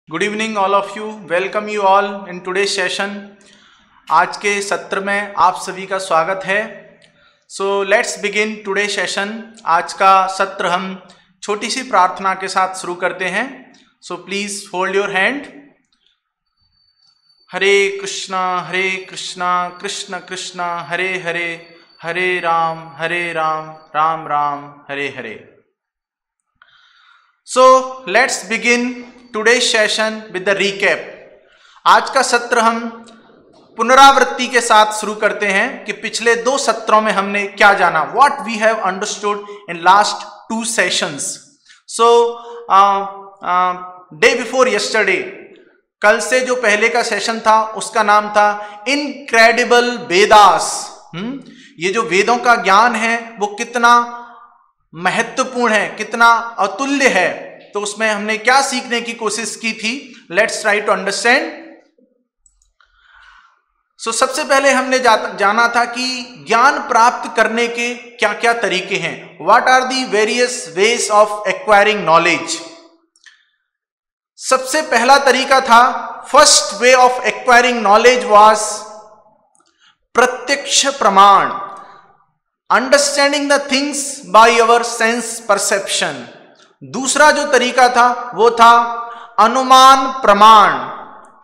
Good evening all of you, welcome you all in today's session. आज के सत्र में आप सभी का स्वागत है। So let's begin today session. आज का सत्र हम छोटी सी प्रार्थना के साथ शुरू करते हैं। So please hold your hand. Hare Krishna Krishna Krishna Hare Hare, Hare Ram Ram Ram Hare Hare. So let's begin today session with the recap. आज का सत्र हम पुनरावृत्ति के साथ शुरू करते हैं कि पिछले दो सत्रों में हमने क्या जाना, what we have understood in last two sessions. So day before yesterday, कल से जो पहले का सेशन था उसका नाम था इनक्रेडिबल वेदास। ये जो वेदों का ज्ञान है वो कितना महत्वपूर्ण है, कितना अतुल्य है। तो उसमें हमने क्या सीखने की कोशिश की थी, लेट्स ट्राई टू अंडरस्टैंड। सो सबसे पहले हमने जाना था कि ज्ञान प्राप्त करने के क्या क्या तरीके हैं, what are the various ways of acquiring knowledge. सबसे पहला तरीका था, first way of acquiring knowledge was प्रत्यक्ष प्रमाण, understanding the things by our sense perception. दूसरा जो तरीका था वो था अनुमान प्रमाण,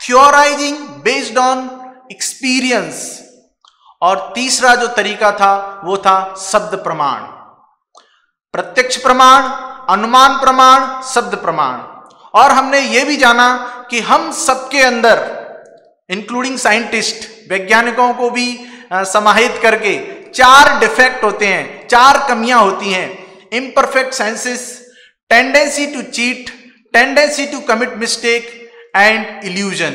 थ्योराइजिंग बेस्ड ऑन एक्सपीरियंस। और तीसरा जो तरीका था वो था शब्द प्रमाण। प्रत्यक्ष प्रमाण, अनुमान प्रमाण, शब्द प्रमाण। और हमने ये भी जाना कि हम सबके अंदर, इंक्लूडिंग साइंटिस्ट, वैज्ञानिकों को भी समाहित करके, चार डिफेक्ट होते हैं, चार कमियां होती हैं। Imperfect senses, tendency to cheat, tendency to commit mistake and illusion.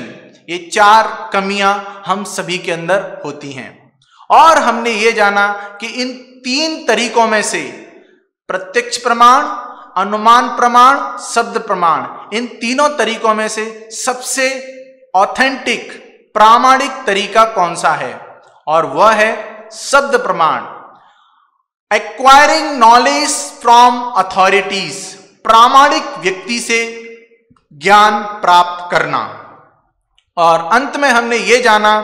ये चार कमियां हम सभी के अंदर होती हैं। और हमने ये जाना कि इन तीन तरीकों में से प्रत्यक्ष प्रमाण, अनुमान प्रमाण, शब्द प्रमाण, इन तीनों तरीकों में से सबसे ऑथेंटिक, प्रामाणिक तरीका कौन सा है, और वह है शब्द प्रमाण। एक्वायरिंग नॉलेज फ्रॉम अथॉरिटीज, प्रामाणिक व्यक्ति से ज्ञान प्राप्त करना। और अंत में हमने ये जाना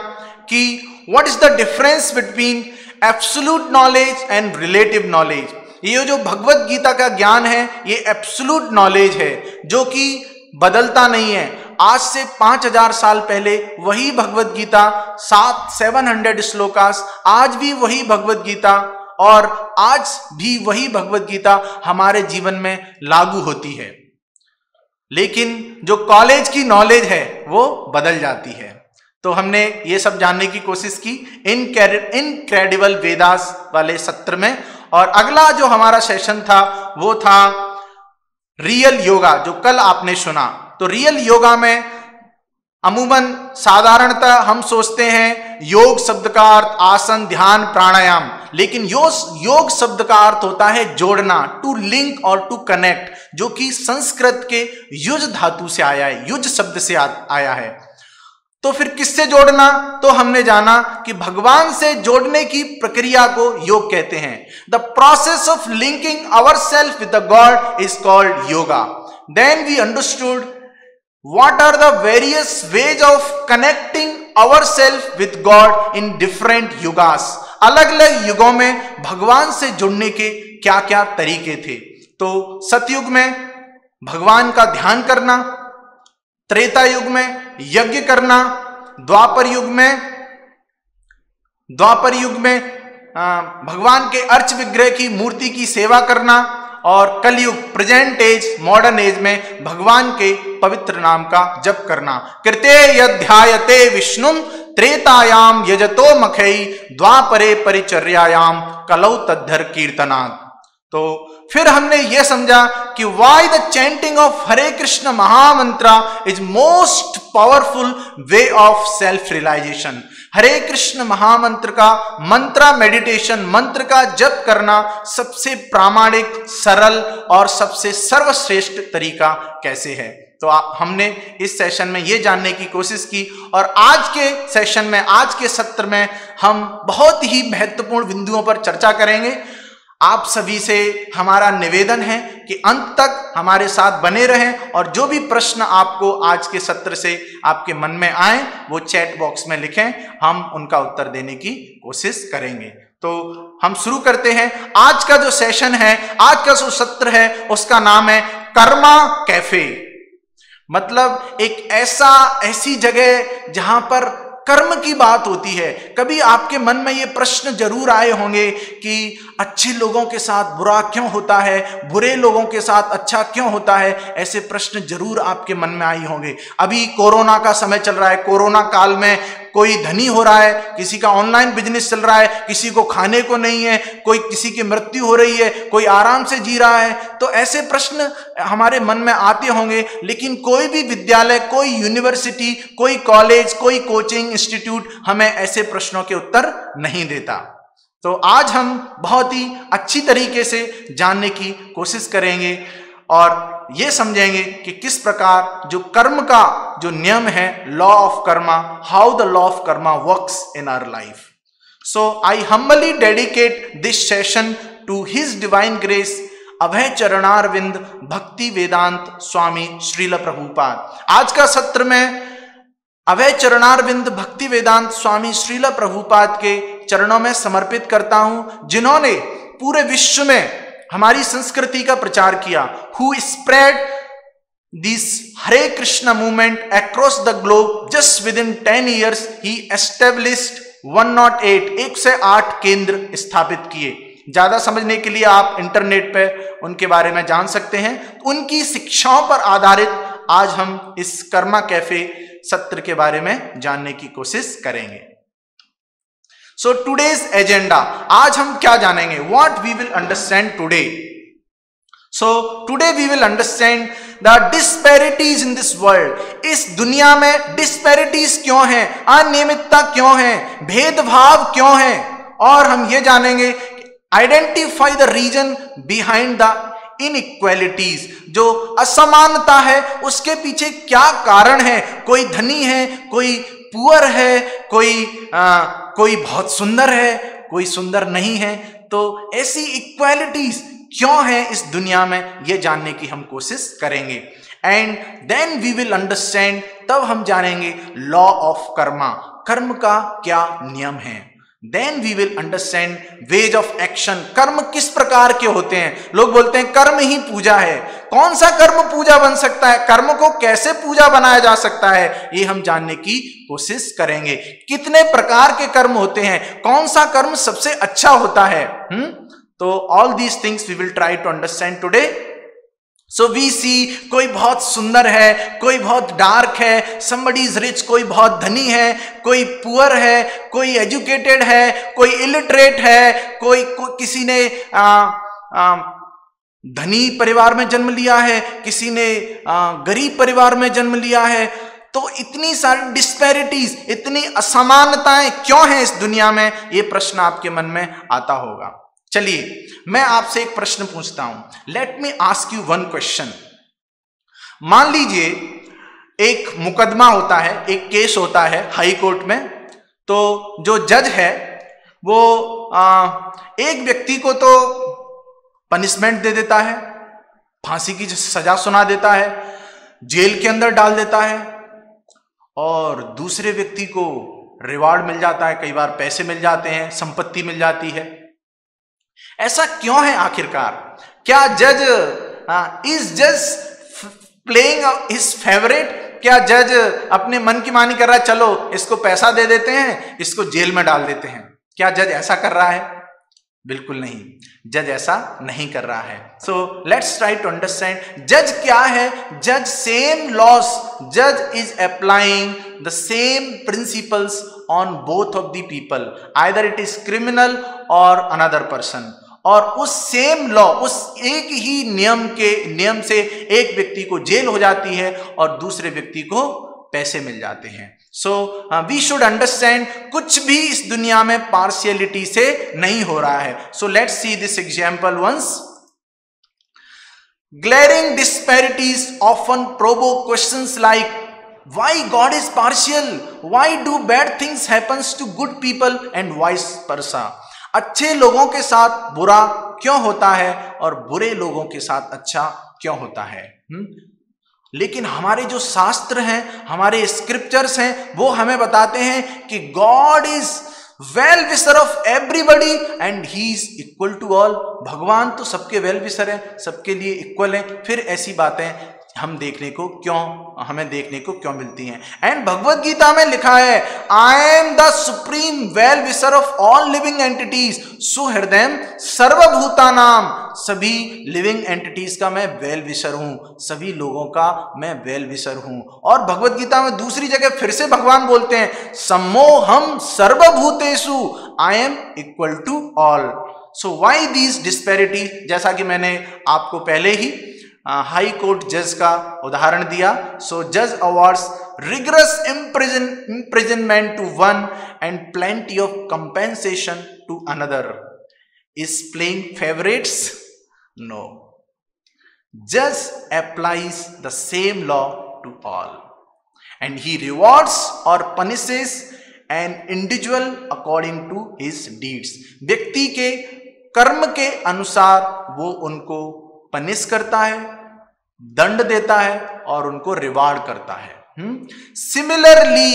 कि what is the difference between absolute knowledge and relative knowledge. ये जो भगवत गीता का ज्ञान है ये एब्सोल्यूट नॉलेज है, जो कि बदलता नहीं है। आज से 5000 साल पहले वही भगवत गीता, 700 श्लोकास, आज भी वही भगवत गीता, और आज भी वही भगवत गीता हमारे जीवन में लागू होती है। लेकिन जो कॉलेज की नॉलेज है वो बदल जाती है। तो हमने ये सब जानने की कोशिश की इनक्रेडिबल वेदास वाले सत्र में। और अगला जो हमारा सेशन था वो था रियल योगा, जो कल आपने सुना। तो रियल योगा में अमूमन साधारणतः हम सोचते हैं योग शब्द का अर्थ आसन, ध्यान, प्राणायाम, लेकिन योग शब्द का अर्थ होता है जोड़ना, टू लिंक और टू कनेक्ट, जो कि संस्कृत के युज धातु से आया है, युज शब्द से आया है। तो फिर किससे जोड़ना, तो हमने जाना कि भगवान से जोड़ने की प्रक्रिया को योग कहते हैं। The process of linking our self with the god is called yoga. Then we understood what are the various ways of connecting ourselves with God in different yugas। अलग अलग युगों में भगवान से जुड़ने के क्या क्या तरीके थे। तो सतयुग में भगवान का ध्यान करना, त्रेता युग में यज्ञ करना, द्वापर युग में भगवान के अर्च विग्रह की मूर्ति की सेवा करना, और कलयुग, प्रेजेंट एज, मॉडर्न एज में भगवान के पवित्र नाम का जप करना। कृते यध्यायते विष्णुम त्रेतायाम यजतो मखई द्वापरे परिचर्यायाम कलौ तद्धर कीर्तनात्। तो फिर हमने यह समझा कि why the chanting of Hare Krishna mahamantra is most powerful way of self realisation. Hare Krishna mahamantra का मंत्रा मेडिटेशन, मंत्र का जप करना सबसे प्रामाणिक, सरल और सबसे सर्वश्रेष्ठ तरीका कैसे है। तो हमने इस सेशन में ये जानने की कोशिश की। और आज के सेशन में, आज के सत्र में हम बहुत ही महत्वपूर्ण बिंदुओं पर चर्चा करेंगे। आप सभी से हमारा निवेदन है कि अंत तक हमारे साथ बने रहें और जो भी प्रश्न आपको आज के सत्र से आपके मन में आए वो चैट बॉक्स में लिखें, हम उनका उत्तर देने की कोशिश करेंगे। तो हम शुरू करते हैं। आज का जो सेशन है, आज का जो सत्र है, उसका नाम है कर्मा कैफे। मतलब एक ऐसी जगह जहां पर कर्म की बात होती है। कभी आपके मन में ये प्रश्न जरूर आए होंगे कि अच्छे लोगों के साथ बुरा क्यों होता है, बुरे लोगों के साथ अच्छा क्यों होता है। ऐसे प्रश्न जरूर आपके मन में आए होंगे। अभी कोरोना का समय चल रहा है, कोरोना काल में कोई धनी हो रहा है, किसी का ऑनलाइन बिजनेस चल रहा है, किसी को खाने को नहीं है, कोई किसी की मृत्यु हो रही है, कोई आराम से जी रहा है। तो ऐसे प्रश्न हमारे मन में आते होंगे, लेकिन कोई भी विद्यालय, कोई यूनिवर्सिटी, कोई कॉलेज, कोई कोचिंग इंस्टीट्यूट हमें ऐसे प्रश्नों के उत्तर नहीं देता। तो आज हम बहुत ही अच्छी तरीके से जानने की कोशिश करेंगे और ये समझेंगे कि किस प्रकार जो कर्म का जो नियम है, law of karma, how the law of karma works in our life. So I humbly dedicate this session to his divine grace Abhay Charanaravinda Bhaktivedanta स्वामी श्रील प्रभुपाद। आज का सत्र में अभय चरणारविंद भक्ति वेदांत स्वामी श्रील प्रभुपाद के चरणों में समर्पित करता हूं, जिन्होंने पूरे विश्व में हमारी संस्कृति का प्रचार किया। Who spread this Hare Krishna movement across the globe. Just with in 10 years he established 108 108 केंद्र स्थापित किए। ज्यादा समझने के लिए आप इंटरनेट पे उनके बारे में जान सकते हैं। उनकी शिक्षाओं पर आधारित आज हम इस कर्मा कैफे सत्र के बारे में जानने की कोशिश करेंगे। सो टुडेज एजेंडा, आज हम क्या जानेंगे, what we will understand today. So today we will understand the disparities in this world. इस दुनिया में डिस्पैरिटीज क्यों हैं, अनियमितता क्यों है, भेदभाव क्यों है, और हम ये जानेंगे identify the reason behind the inequalities. जो असमानता है उसके पीछे क्या कारण है। कोई धनी है, कोई पुअर है, कोई बहुत सुंदर है, कोई सुंदर नहीं है। तो ऐसी इक्वालिटीज क्यों है इस दुनिया में, ये जानने की हम कोशिश करेंगे। And then we will understand, तब हम जानेंगे लॉ ऑफ कर्मा, कर्म का क्या नियम है। Then we will understand ways of action, कर्म किस प्रकार के होते हैं। लोग बोलते हैं कर्म ही पूजा है। कौन सा कर्म पूजा बन सकता है, कर्म को कैसे पूजा बनाया जा सकता है, ये हम जानने की कोशिश करेंगे। कितने प्रकार के कर्म होते हैं, कौन सा कर्म सबसे अच्छा होता है। तो all these things we will try to understand today. So we see, कोई बहुत सुंदर है, कोई बहुत डार्क है, somebody is rich, कोई बहुत धनी है, कोई पुअर है, कोई एजुकेटेड है, कोई इलिटरेट है, कोई किसी ने धनी परिवार में जन्म लिया है, किसी ने गरीब परिवार में जन्म लिया है। तो इतनी सारी डिस्पैरिटीज, इतनी असमानताएं क्यों हैं इस दुनिया में, ये प्रश्न आपके मन में आता होगा। चलिए मैं आपसे एक प्रश्न पूछता हूं। Let me ask you one question. मान लीजिए एक मुकदमा होता है, एक केस होता है हाई कोर्ट में। तो जो जज है वो एक व्यक्ति को तो पनिशमेंट दे देता है, फांसी की सजा सुना देता है, जेल के अंदर डाल देता है, और दूसरे व्यक्ति को रिवार्ड मिल जाता है, कई बार पैसे मिल जाते हैं, संपत्ति मिल जाती है। ऐसा क्यों है आखिरकार? क्या जज इज जज प्लेइंग हिज फेवरेट? क्या जज अपने मन की मानी कर रहा है, चलो इसको पैसा दे देते हैं, इसको जेल में डाल देते हैं? क्या जज ऐसा कर रहा है? बिल्कुल नहीं, जज ऐसा नहीं कर रहा है। So let's try to understand जज क्या है। जज सेम लॉज, जज is applying the same principles on both of the people, either it is criminal और अनदर पर्सन। और उस सेम लॉ, उस एक ही नियम से एक व्यक्ति को जेल हो जाती है और दूसरे व्यक्ति को पैसे मिल जाते हैं। सो वी शुड अंडरस्टैंड, कुछ भी इस दुनिया में पार्शियलिटी से नहीं हो रहा है। So let's see this example once. Glaring disparities often provoke questions like, why God is partial? Why do bad things happens to good people and vice versa? अच्छे लोगों के साथ बुरा क्यों होता है और बुरे लोगों के साथ अच्छा क्यों होता है? लेकिन हमारे जो शास्त्र हैं, हमारे स्क्रिप्चर्स हैं, वो हमें बताते हैं कि god is well wisher of everybody and he is equal to all. भगवान तो सबके वेल विशर है, सबके लिए इक्वल है। फिर ऐसी बातें हमें देखने को क्यों मिलती हैं? एंड भगवत गीता में लिखा है, I am the supreme well wisher of all living entities, so हृदय सर्वभूतानाम। सभी लिविंग एंटिटीज का मैं वेल विशर हूं, सभी लोगों का मैं वेल विशर हूं। और भगवत गीता में दूसरी जगह फिर से भगवान बोलते हैं, सम्मोहम सर्वभूतेषु, I am equal to all. So why these disparity? जैसा कि मैंने आपको पहले ही हाई कोर्ट जज का उदाहरण दिया। सो जज awards rigorous imprisonment to one and plenty of compensation to another. Is playing favorites? No. Judge applies the same law to all and he rewards or punishes an individual according to his deeds. व्यक्ति के कर्म के अनुसार वो उनको punish करता है, दंड देता है और उनको रिवार्ड करता है। सिमिलरली,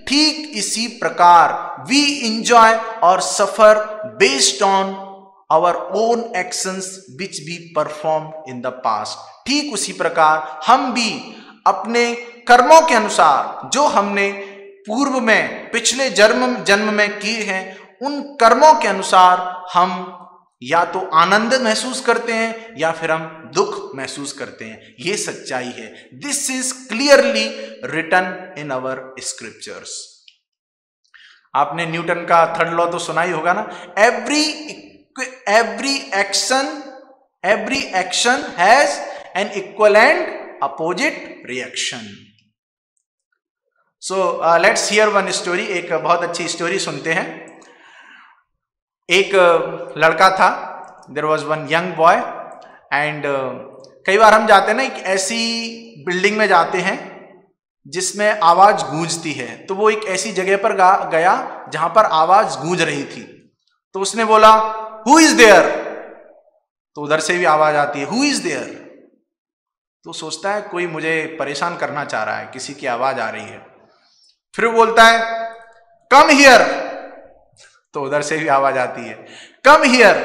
ठीक इसी प्रकार वी इंजॉय और suffer based on our own actions which we perform in the past. ठीक उसी प्रकार हम भी अपने कर्मों के अनुसार जो हमने पूर्व में पिछले जन्म में किए हैं, उन कर्मों के अनुसार हम या तो आनंद महसूस करते हैं या फिर हम दुख महसूस करते हैं। यह सच्चाई है। This is clearly written in our scriptures. आपने न्यूटन का थर्ड लॉ तो सुना ही होगा ना, every action has an equal and opposite reaction. So let's hear one story. एक बहुत अच्छी स्टोरी सुनते हैं। एक लड़का था, there was one young boy and कई बार हम जाते हैं ना, एक ऐसी बिल्डिंग में जाते हैं जिसमें आवाज गूंजती है। तो वो एक ऐसी जगह पर गया जहां पर आवाज गूंज रही थी। तो उसने बोला, हु इज देयर? तो उधर से भी आवाज आती है, हु इज देयर? तो सोचता है कोई मुझे परेशान करना चाह रहा है, किसी की आवाज आ रही है। फिर वो बोलता है, कम हियर। तो उधर से भी आवाज आती है, कम हियर।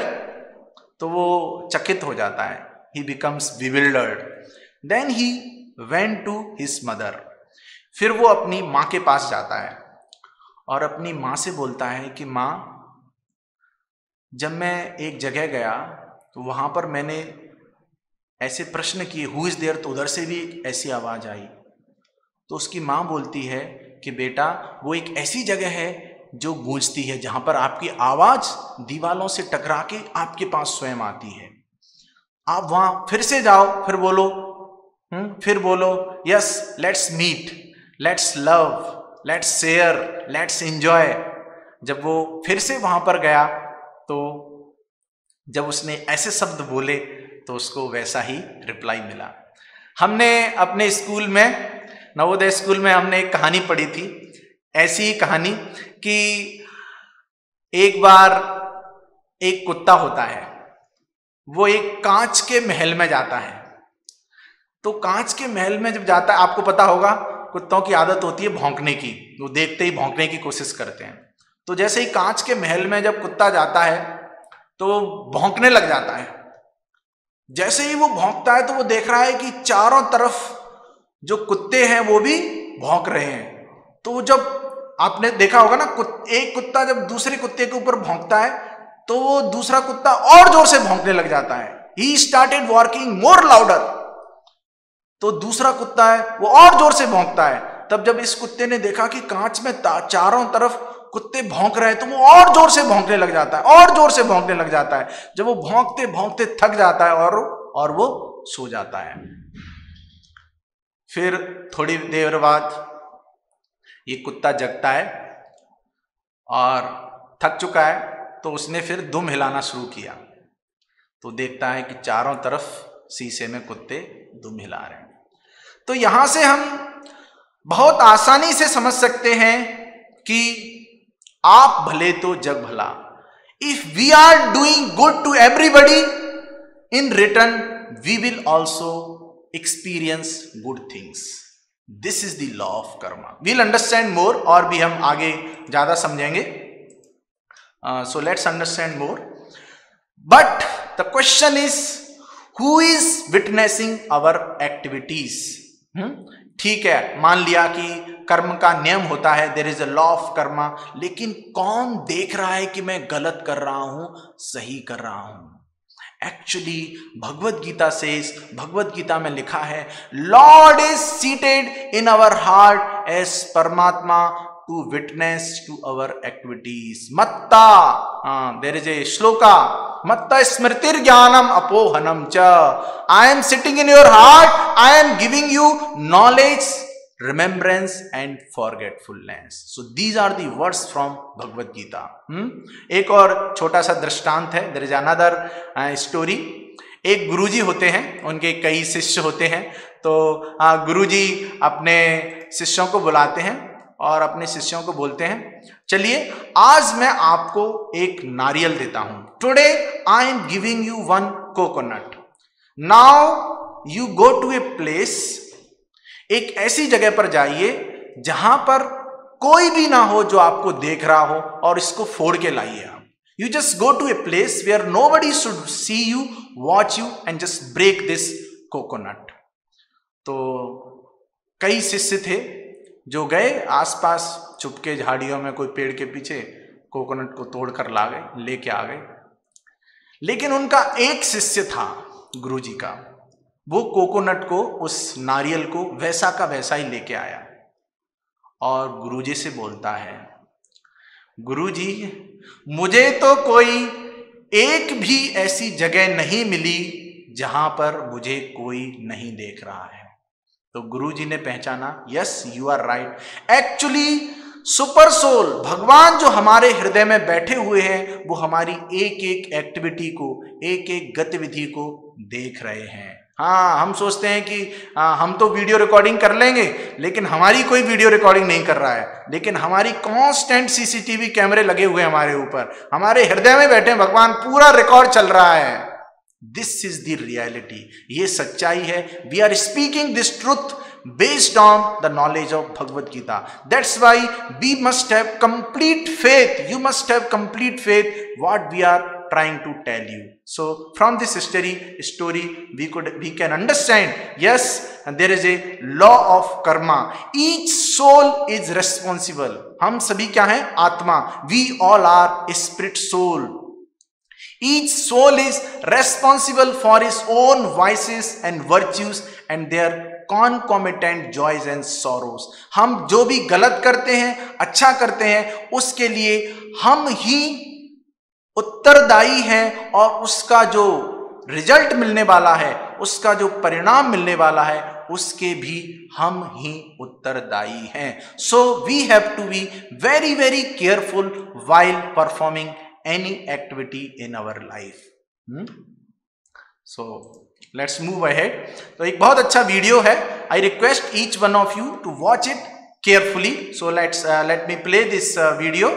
तो वो चकित हो जाता है, he becomes bewildered. Then he went to his mother. फिर वो अपनी माँ के पास जाता है और अपनी माँ से बोलता है कि माँ, जब मैं एक जगह गया तो वहां पर मैंने ऐसे प्रश्न किए, हु इज देयर? तो उधर से भी एक ऐसी आवाज आई। तो उसकी माँ बोलती है कि बेटा, वो एक ऐसी जगह है जो गूंजती है, जहां पर आपकी आवाज दीवालों से टकरा के आपके पास स्वयं आती है। आप वहां फिर से जाओ, फिर बोलो yes, let's meet, let's love, let's share, let's enjoy. जब वो फिर से वहां पर गया तो जब उसने ऐसे शब्द बोले तो उसको वैसा ही रिप्लाई मिला। हमने अपने स्कूल में, नवोदय स्कूल में, हमने एक कहानी पढ़ी थी, ऐसी ही कहानी कि एक बार एक कुत्ता होता है, वो एक कांच के महल में जाता है। तो कांच के महल में जब जाता है, आपको पता होगा कुत्तों की आदत होती है भौंकने की, वो देखते ही भौंकने की कोशिश करते हैं। तो जैसे ही कांच के महल में जब कुत्ता जाता है तो वो भौंकने लग जाता है। जैसे ही वो भौंकता है तो वो देख रहा है कि चारों तरफ जो कुत्ते हैं वो भी भौंक रहे हैं। तो जब आपने देखा होगा ना, एक कुत्ता जब दूसरे कुत्ते के ऊपर भौंकता है तो वो दूसरा कुत्ता और जोर से भौंकने लग जाता है। He started barking more louder. तो दूसरा कुत्ता है वो और जोर से भौंकता है। तब जब इस कुत्ते ने देखा कि कांच में चारों तरफ कुत्ते भौंक रहे हैं तो वो और जोर से भौंकने लग जाता है, और जोर से भौंकने लग जाता है। जब वो भौंकते भौंकते थक जाता है और वो सो जाता है। फिर थोड़ी देर बाद ये कुत्ता जगता है और थक चुका है, तो उसने फिर दुम हिलाना शुरू किया। तो देखता है कि चारों तरफ शीशे में कुत्ते दुम हिला रहे हैं। तो यहां से हम बहुत आसानी से समझ सकते हैं कि आप भले तो जग भला। If we are doing good to everybody, in return we will also experience good things. This is the law of karma. We'll understand more, और भी हम आगे ज्यादा समझेंगे. So let's understand more. But the question is, who is witnessing our activities? ठीक है, मान लिया कि कर्म का नियम होता है, there is a law of karma, लेकिन कौन देख रहा है कि मैं गलत कर रहा हूं, सही कर रहा हूं? एक्चुअली भगवत गीता से, भगवत गीता में लिखा है, lord is seated in our heart as परमात्मा to witness to our activities. मत्ता, देयर इज ए श्लोका, मत्ता स्मृतिर ज्ञानम अपोहनम च. I am sitting in your heart, I am giving you knowledge, remembrance and forgetfulness. So these are the words from Bhagavad Gita. एक और छोटा सा दृष्टांत है. There is another story. एक गुरुजी होते हैं, उनके कई शिष्य होते हैं. तो गुरुजी अपने शिष्यों को बुलाते हैं और अपने शिष्यों को बोलते हैं, चलिए आज मैं आपको एक नारियल देता हूं. Today I am giving you one coconut. Now you go to a place, एक ऐसी जगह पर जाइए जहां पर कोई भी ना हो जो आपको देख रहा हो, और इसको फोड़ के लाइए. आप you just go to a place where nobody should see you, watch you and just break this coconut. तो कई शिष्य थे जो गए आसपास चुपके झाड़ियों में, कोई पेड़ के पीछे कोकोनट को तोड़कर ला गए, लेके आ गए. लेकिन उनका एक शिष्य था गुरुजी का, वो कोकोनट को, उस नारियल को वैसा का वैसा ही लेके आया और गुरुजी से बोलता है, गुरुजी मुझे तो कोई एक भी ऐसी जगह नहीं मिली जहां पर मुझे कोई नहीं देख रहा है. तो गुरुजी ने पहचाना, yes you are right. Actually super soul, भगवान जो हमारे हृदय में बैठे हुए हैं, वो हमारी एक एक एक्टिविटी को, एक एक गतिविधि को देख रहे हैं. हाँ, हम सोचते हैं कि हम तो वीडियो रिकॉर्डिंग कर लेंगे, लेकिन हमारी कोई वीडियो रिकॉर्डिंग नहीं कर रहा है. लेकिन हमारी कांस्टेंट सीसीटीवी कैमरे लगे हुए हमारे ऊपर, हमारे हृदय में बैठे भगवान, पूरा रिकॉर्ड चल रहा है. दिस इज द रियलिटी, ये सच्चाई है. We are speaking this truth based on the knowledge of Bhagavad Gita. That's why we must have complete faith. You must have complete faith what we are trying to tell you. So from this story we can understand, yes, and there is a law of karma. Each soul is responsible. हम सभी क्या हैं? आत्मा. We all are spirit soul. Each soul is responsible for his own vices and virtues and their concomitant joys and sorrows. हम जो भी गलत करते हैं, अच्छा करते हैं, उसके लिए हम ही उत्तरदायी हैं, और उसका जो रिजल्ट मिलने वाला है, उसका जो परिणाम मिलने वाला है, उसके भी हम ही उत्तरदायी हैं. So we have to be very very careful while performing any activity in our life. So let's move ahead. तो एक बहुत अच्छा वीडियो है. I request each one of you to watch it carefully. So let me play this video.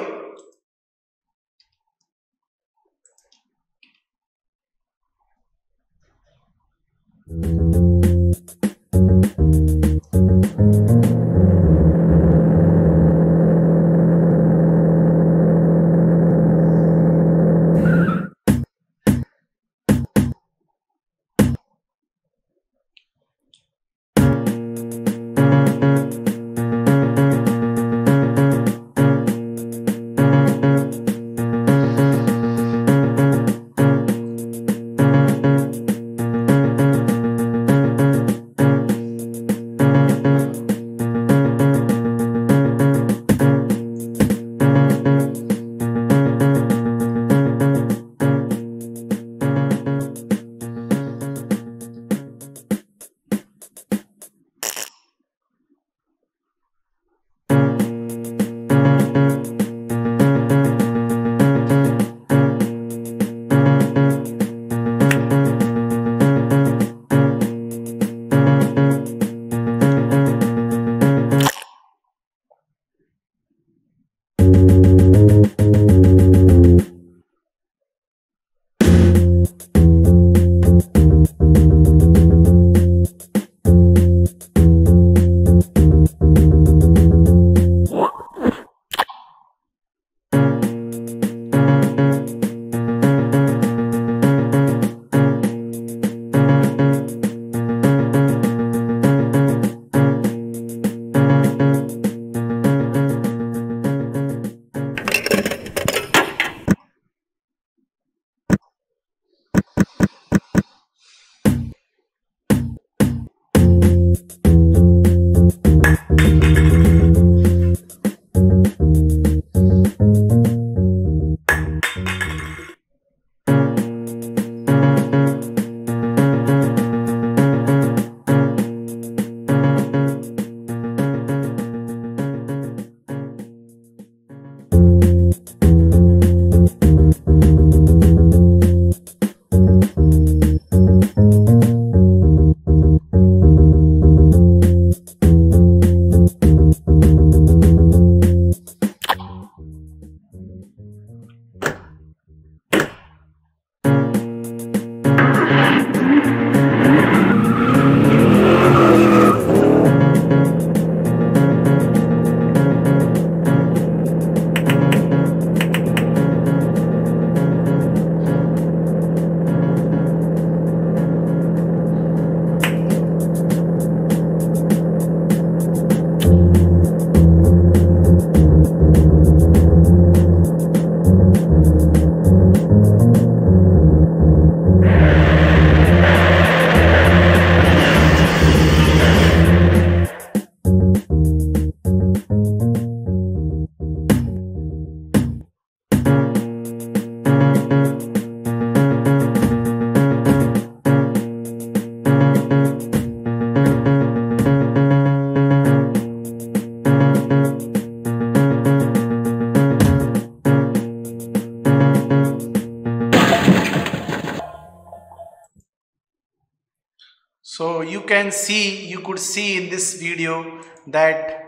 you could see in this video that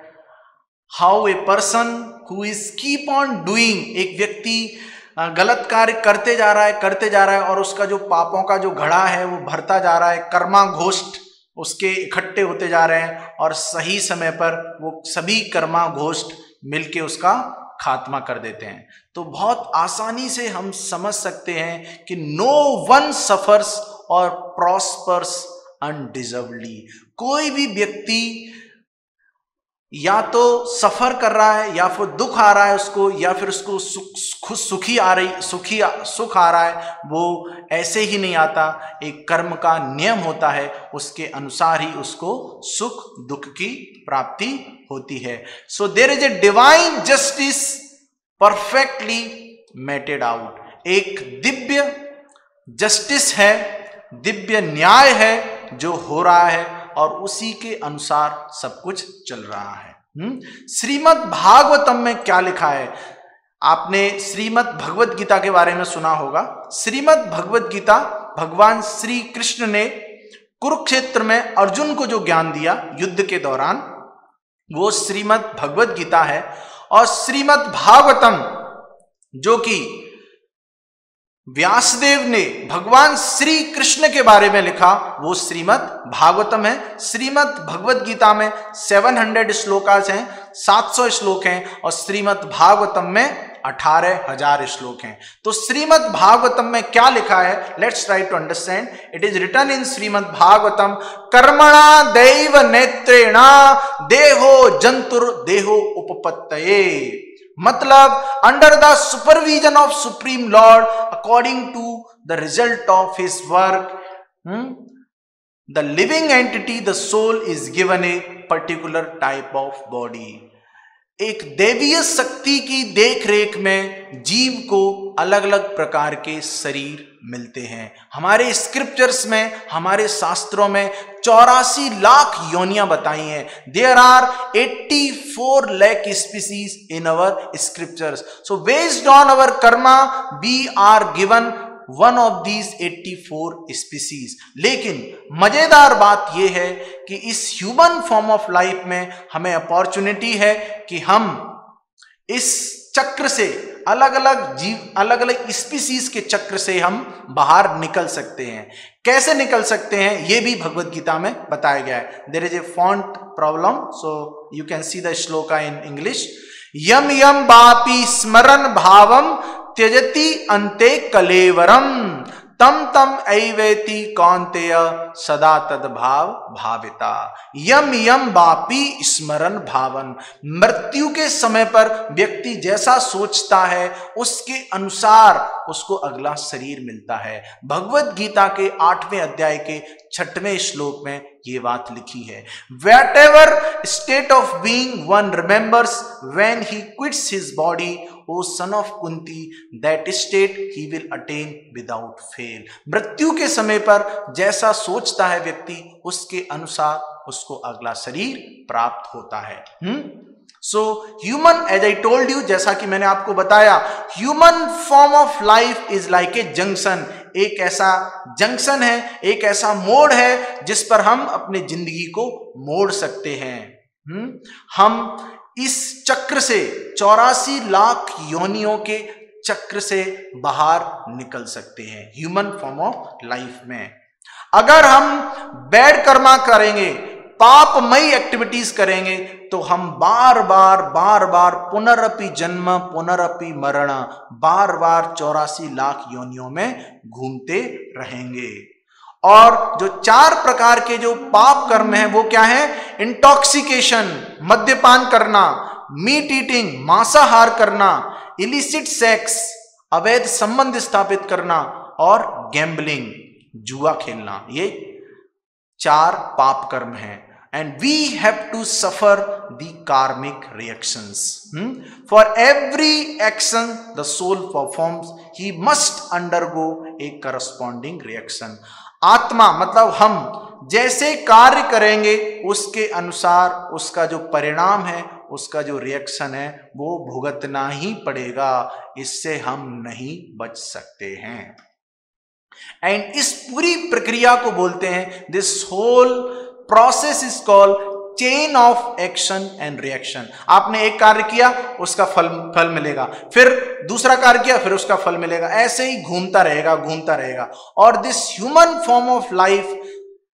how a person who is keep on doing, एक व्यक्ति गलत कार्य करते जा रहा है और उसका जो पापों का जो घड़ा है वो भरता जा रहा है, कर्मा घोष्ट उसके इकट्ठे होते जा रहे हैं और सही समय पर वो सभी कर्मा घोष्ट मिलके उसका खात्मा कर देते हैं। तो बहुत आसानी से हम समझ सकते हैं कि नो वन सफर्स और प्रॉस्पर्स अनडिजर्वली। कोई भी व्यक्ति या तो सफर कर रहा है या फिर दुख आ रहा है उसको, या फिर उसको सुख आ रहा है, वो ऐसे ही नहीं आता। एक कर्म का नियम होता है, उसके अनुसार ही उसको सुख दुख की प्राप्ति होती है। So there is a divine justice perfectly meted out. एक दिव्य जस्टिस है, दिव्य न्याय है जो हो रहा है और उसी के अनुसार सब कुछ चल रहा है। श्रीमद् भागवतम में क्या लिखा है? आपने श्रीमद् भगवत गीता के बारे में सुना होगा। श्रीमद् भगवत गीता भगवान श्री कृष्ण ने कुरुक्षेत्र में अर्जुन को जो ज्ञान दिया युद्ध के दौरान, वो श्रीमद् भगवत गीता है। और श्रीमद् भागवतम जो कि व्यासदेव ने भगवान श्री कृष्ण के बारे में लिखा, वो श्रीमद् भागवतम है। श्रीमद् भगवत गीता में 700 श्लोकास हैं, 700 श्लोक हैं, और श्रीमद् भागवतम में 18,000 श्लोक हैं। तो श्रीमद् भागवतम में क्या लिखा है? Let's try to understand. It is written in Shrimad Bhagavatam, कर्मणा दैव नेत्रेणा देहो जंतुर देहो उपपत्तये। मतलब under the supervision of supreme lord according to the result of his work, the living entity the soul is given a particular type of body. एक देवीय शक्ति की देखरेख में जीव को अलग अलग प्रकार के शरीर मिलते हैं। हमारे स्क्रिप्चर्स में, हमारे शास्त्रों में 84 लाख योनियां बताई हैं। There are 84 lakh species in our scriptures. So based on our karma we are given one of these 84 species. लेकिन मजेदार बात यह है कि इस ह्यूमन फॉर्म ऑफ लाइफ में हमें अपॉर्चुनिटी है कि हम इस चक्र से, अलग अलग जीव, अलग अलग स्पीसीज के चक्र से हम बाहर निकल सकते हैं। कैसे निकल सकते हैं ये भी भगवत गीता में बताया गया है। There is a font problem, so you can see the shloka in English. यम यम बापी स्मरण भावम त्यजति अन्ते कलेवरम तम तम ऐवेति कौन्तेय सदा तद्भाव भाविता। यम यम बापी स्मरण भावन। मृत्यु के समय पर व्यक्ति जैसा सोचता है उसके अनुसार उसको अगला शरीर मिलता है। भगवत गीता के 8वें अध्याय के 6वें श्लोक में ये बात लिखी है। Whatever state of being one remembers when he quits his body, O son of Kunti, that state he will attain without fail. मृत्यु के समय पर जैसा सोचता है व्यक्ति उसके अनुसार उसको अगला शरीर प्राप्त होता है। So human, as I told you, जैसा कि मैंने आपको बताया, human form of life is like a junction. एक ऐसा जंक्शन है, एक ऐसा मोड़ है जिस पर हम अपनी जिंदगी को मोड़ सकते हैं। हम इस चक्र से, 84 लाख योनियों के चक्र से बाहर निकल सकते हैं ह्यूमन फॉर्म ऑफ लाइफ में। अगर हम बैड कर्मा करेंगे, पापमयी एक्टिविटीज करेंगे, तो हम बार बार पुनरपि जन्म पुनरपि मरण, बार 84 लाख योनियों में घूमते रहेंगे। और जो 4 प्रकार के जो पाप कर्म हैं वो क्या है? इंटॉक्सिकेशन, मद्यपान करना, मीट ईटिंग, मांसाहार करना, इलिसिट सेक्स, अवैध संबंध स्थापित करना, और गैम्बलिंग, जुआ खेलना। ये 4 पाप कर्म हैं। And we have to suffer the karmic reactions. For every action the soul performs, he must undergo a corresponding reaction. आत्मा मतलब हम जैसे कार्य करेंगे उसके अनुसार उसका जो परिणाम है, उसका जो रिएक्शन है, वो भुगतना ही पड़ेगा। इससे हम नहीं बच सकते हैं। एंड इस पूरी प्रक्रिया को बोलते हैं, this whole process is called chain of action and reaction. आपने एक कार्य किया, उसका फल मिलेगा, फिर दूसरा कार्य किया, फिर उसका फल मिलेगा, ऐसे ही घूमता रहेगा। और this human form of life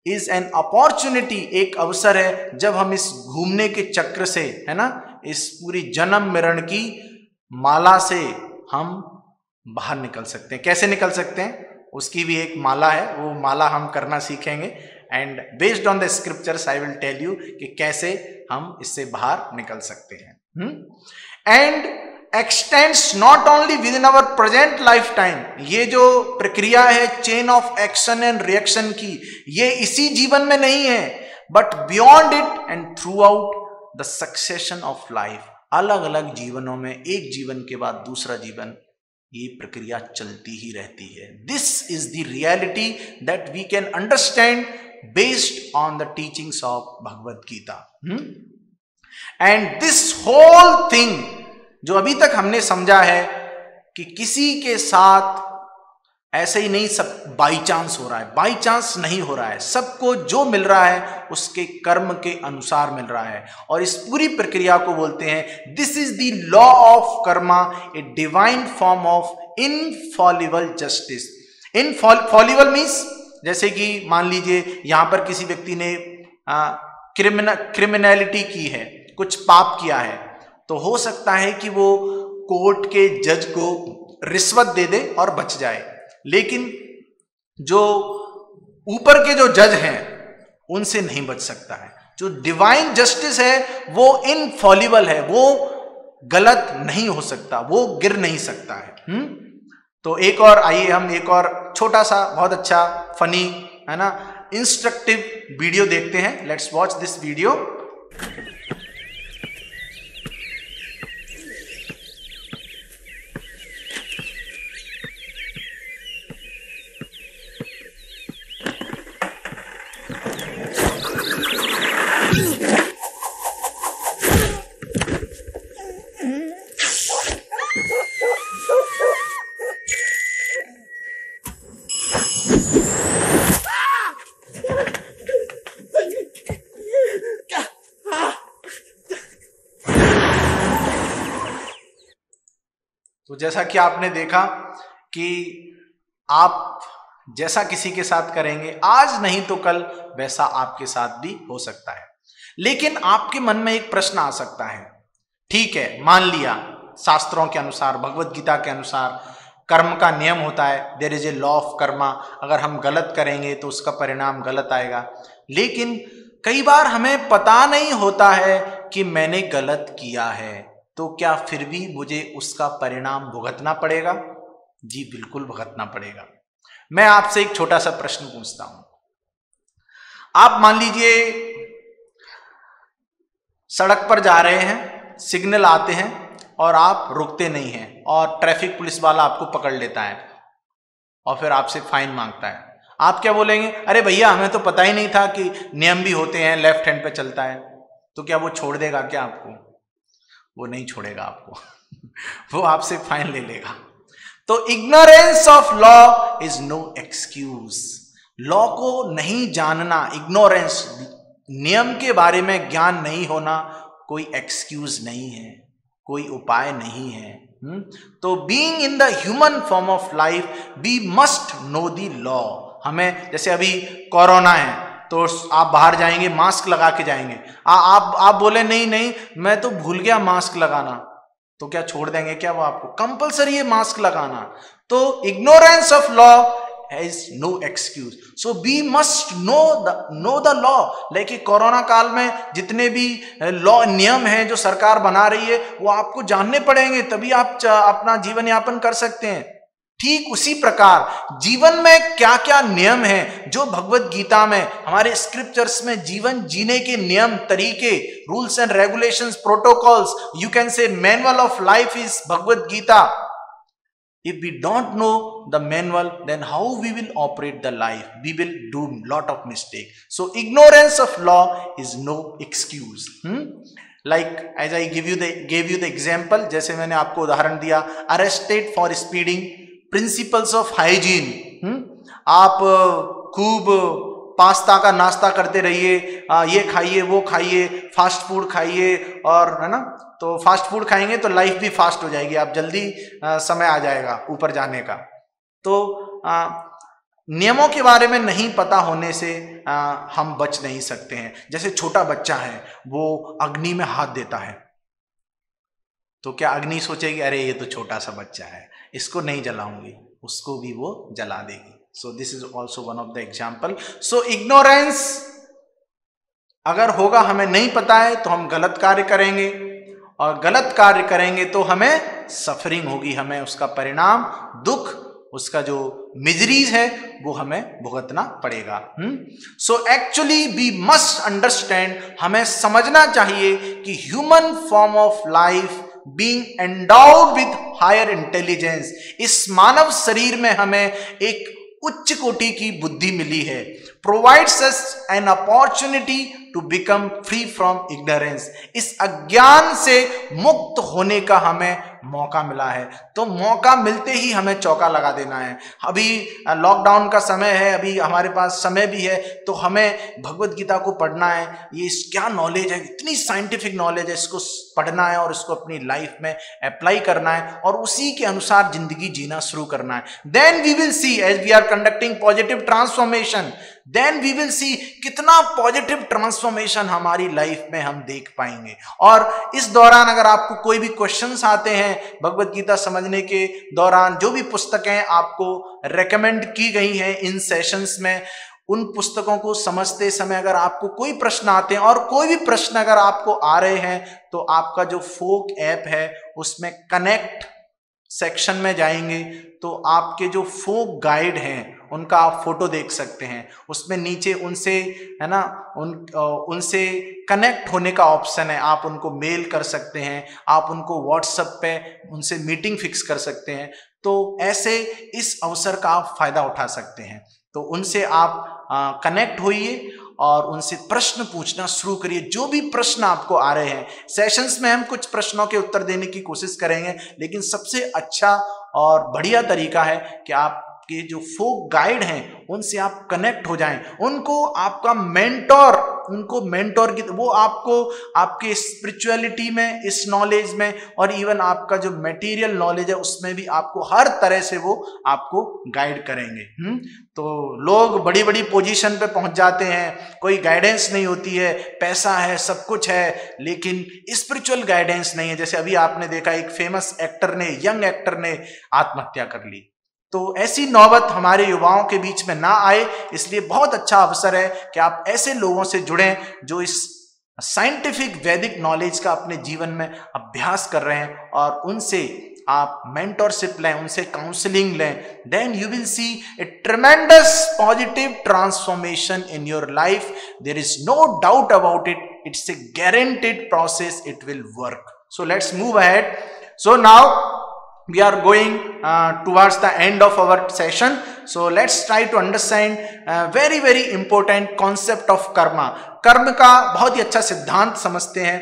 is an opportunity, एक अवसर है जब हम इस घूमने के चक्र से, है ना, इस पूरी जन्म मरण की माला से हम बाहर निकल सकते हैं। कैसे निकल सकते हैं, उसकी भी एक माला है, वो माला हम करना सीखेंगे। And based on the scriptures I will tell you कि कैसे हम इससे बाहर निकल सकते हैं। And extends not only within our present lifetime, ये जो प्रक्रिया है chain of action and reaction की, ये इसी जीवन में नहीं है, but beyond it and throughout the succession of life. अलग अलग जीवनों में, एक जीवन के बाद दूसरा जीवन, ये प्रक्रिया चलती ही रहती है। This is the reality that we can understand based on the teachings of Bhagavad Gita. And this whole thing जो अभी तक हमने समझा है कि किसी के साथ ऐसे ही नहीं, सब बाई चांस हो रहा है, बाई चांस नहीं हो रहा है, सबको जो मिल रहा है उसके कर्म के अनुसार मिल रहा है। और इस पूरी प्रक्रिया को बोलते हैं this is the law of Karma, a divine form of Infallible justice. Infallible means, जैसे कि मान लीजिए यहां पर किसी व्यक्ति ने क्रिमिनलिटी की है, कुछ पाप किया है, तो हो सकता है कि वो कोर्ट के जज को रिश्वत दे दे और बच जाए, लेकिन जो ऊपर के जो जज हैं उनसे नहीं बच सकता है। जो डिवाइन जस्टिस है वो इनफॉलिबल है, वो गलत नहीं हो सकता, वो गिर नहीं सकता है। तो एक और, आइए हम एक और छोटा सा बहुत अच्छा फनी, है ना, इंस्ट्रक्टिव वीडियो देखते हैं। Let's watch this video. तो जैसा कि आपने देखा कि आप जैसा किसी के साथ करेंगे, आज नहीं तो कल वैसा आपके साथ भी हो सकता है। लेकिन आपके मन में एक प्रश्न आ सकता है, ठीक है, मान लिया शास्त्रों के अनुसार, भगवत गीता के अनुसार कर्म का नियम होता है, there is a law of karma, अगर हम गलत करेंगे तो उसका परिणाम गलत आएगा। लेकिन कई बार हमें पता नहीं होता है कि मैंने गलत किया है, तो क्या फिर भी मुझे उसका परिणाम भुगतना पड़ेगा? जी बिल्कुल भुगतना पड़ेगा। मैं आपसे एक छोटा सा प्रश्न पूछता हूं। आप मान लीजिए सड़क पर जा रहे हैं, सिग्नल आते हैं और आप रुकते नहीं हैं, और ट्रैफिक पुलिस वाला आपको पकड़ लेता है और फिर आपसे फाइन मांगता है। आप क्या बोलेंगे? अरे भैया हमें तो पता ही नहीं था कि नियम भी होते हैं, लेफ्ट हैंड पे चलता है। तो क्या वो छोड़ देगा क्या आपको? वो नहीं छोड़ेगा आपको वो आपसे फाइन ले लेगा। तो ignorance of law is no excuse. Law को नहीं जानना, इग्नोरेंस, नियम के बारे में ज्ञान नहीं होना कोई एक्सक्यूज नहीं है, कोई उपाय नहीं है। तो being in the human form of life we must know the law. हमें, जैसे अभी कोरोना है तो आप बाहर जाएंगे मास्क लगा के जाएंगे। आप बोले नहीं नहीं मैं तो भूल गया मास्क लगाना, तो क्या छोड़ देंगे क्या वो आपको? कंपलसरी है मास्क लगाना। तो ignorance of law has no excuse, so we must know the law. लेकिन कोरोना काल में जितने भी लॉ नियम हैं जो सरकार बना रही है वो आपको जानने पड़ेंगे, तभी आप अपना जीवन यापन कर सकते हैं। ठीक उसी प्रकार जीवन में क्या क्या नियम हैं जो भगवत गीता में, हमारे स्क्रिप्चर्स में जीवन जीने के नियम, तरीके, rules and regulations, protocols, you can say manual of life is Bhagavad Gita. If we don't know the manual, then how we will operate the life? We will do lot of mistake. So ignorance of law is no excuse. Like as I gave you the example, जैसे मैंने आपको उदाहरण दिया, arrested for speeding, principles of hygiene. आप खूब pasta का नाश्ता करते रहिए, ये खाइए वो खाइए, फास्ट फूड खाइए, और है ना, तो फास्ट फूड खाएंगे तो लाइफ भी फास्ट हो जाएगी, आप जल्दी समय आ जाएगा ऊपर जाने का। तो नियमों के बारे में नहीं पता होने से हम बच नहीं सकते हैं। जैसे छोटा बच्चा है, वो अग्नि में हाथ देता है, तो क्या अग्नि सोचेगी अरे ये तो छोटा सा बच्चा है, इसको नहीं जलाऊंगी, उसको भी वो जला देगी। So this is also one of the example. So ignorance अगर होगा, हमें नहीं पता है तो हम गलत कार्य करेंगे, और गलत कार्य करेंगे तो हमें सफरिंग होगी, हमें उसका परिणाम, दुख, उसका जो मिजरीज है वो हमें भुगतना पड़ेगा। So actually we must understand, हमें समझना चाहिए कि human form of life being endowed with higher intelligence, इस मानव शरीर में हमें एक उच्च कोटि की बुद्धि मिली है, provides us an opportunity to become free from ignorance, इस अज्ञान से मुक्त होने का हमें मौका मिला है। तो मौका मिलते ही हमें चौका लगा देना है। अभी लॉकडाउन का समय है, अभी हमारे पास समय भी है, तो हमें भगवत गीता को पढ़ना है। ये क्या नॉलेज है, इतनी साइंटिफिक नॉलेज है, इसको पढ़ना है और इसको अपनी लाइफ में अप्लाई करना है और उसी के अनुसार जिंदगी जीना शुरू करना है। Then we will see, as we are conducting positive transformation, then we will see कितना पॉजिटिव ट्रांसफॉर्मेशन हमारी लाइफ में हम देख पाएंगे। और इस दौरान अगर आपको कोई भी क्वेश्चंस आते हैं भगवत गीता समझने के दौरान, जो भी पुस्तकें आपको रेकमेंड की गई हैं इन सेशंस में, उन पुस्तकों को समझते समय अगर आपको कोई प्रश्न आते हैं, और कोई भी प्रश्न अगर आपको आ रहे हैं, तो आपका जो फोक ऐप है उसमें कनेक्ट सेक्शन में जाएंगे तो आपके जो फोक गाइड हैं उनका आप फोटो देख सकते हैं, उसमें नीचे उनसे, है ना, उनसे कनेक्ट होने का ऑप्शन है, आप उनको मेल कर सकते हैं, आप उनको व्हाट्सएप पे उनसे मीटिंग फिक्स कर सकते हैं। तो ऐसे इस अवसर का आप फायदा उठा सकते हैं। तो उनसे आप कनेक्ट होइए और उनसे प्रश्न पूछना शुरू करिए। जो भी प्रश्न आपको आ रहे हैं, सेशंस में हम कुछ प्रश्नों के उत्तर देने की कोशिश करेंगे, लेकिन सबसे अच्छा और बढ़िया तरीका है कि आपके जो फोक गाइड हैं उनसे आप कनेक्ट हो जाएं, उनको आपका मेंटोर, उनको मेंटोर की, वो आपको आपके स्पिरिचुअलिटी में, इस नॉलेज में, और इवन आपका जो मटेरियल नॉलेज है उसमें भी आपको हर तरह से वो आपको गाइड करेंगे। तो लोग बड़ी बड़ी पोजीशन पे पहुंच जाते हैं, कोई गाइडेंस नहीं होती है, पैसा है, सब कुछ है, लेकिन स्पिरिचुअल गाइडेंस नहीं है। जैसे अभी आपने देखा एक फेमस एक्टर ने, यंग एक्टर ने आत्महत्या कर ली। तो ऐसी नौबत हमारे युवाओं के बीच में ना आए, इसलिए बहुत अच्छा अवसर है कि आप ऐसे लोगों से जुड़ें जो इस साइंटिफिक वैदिक नॉलेज का अपने जीवन में अभ्यास कर रहे हैं, और उनसे आप मेंटरशिप लें, उनसे काउंसलिंग लें। Then you will see a tremendous positive transformation in your life. There is no doubt about it, it's a guaranteed process, it will work. So let's move ahead. So now we are going towards the end of our session, so let's try to understand very important concept of karma। कर्म का बहुत ही अच्छा सिद्धांत समझते हैं।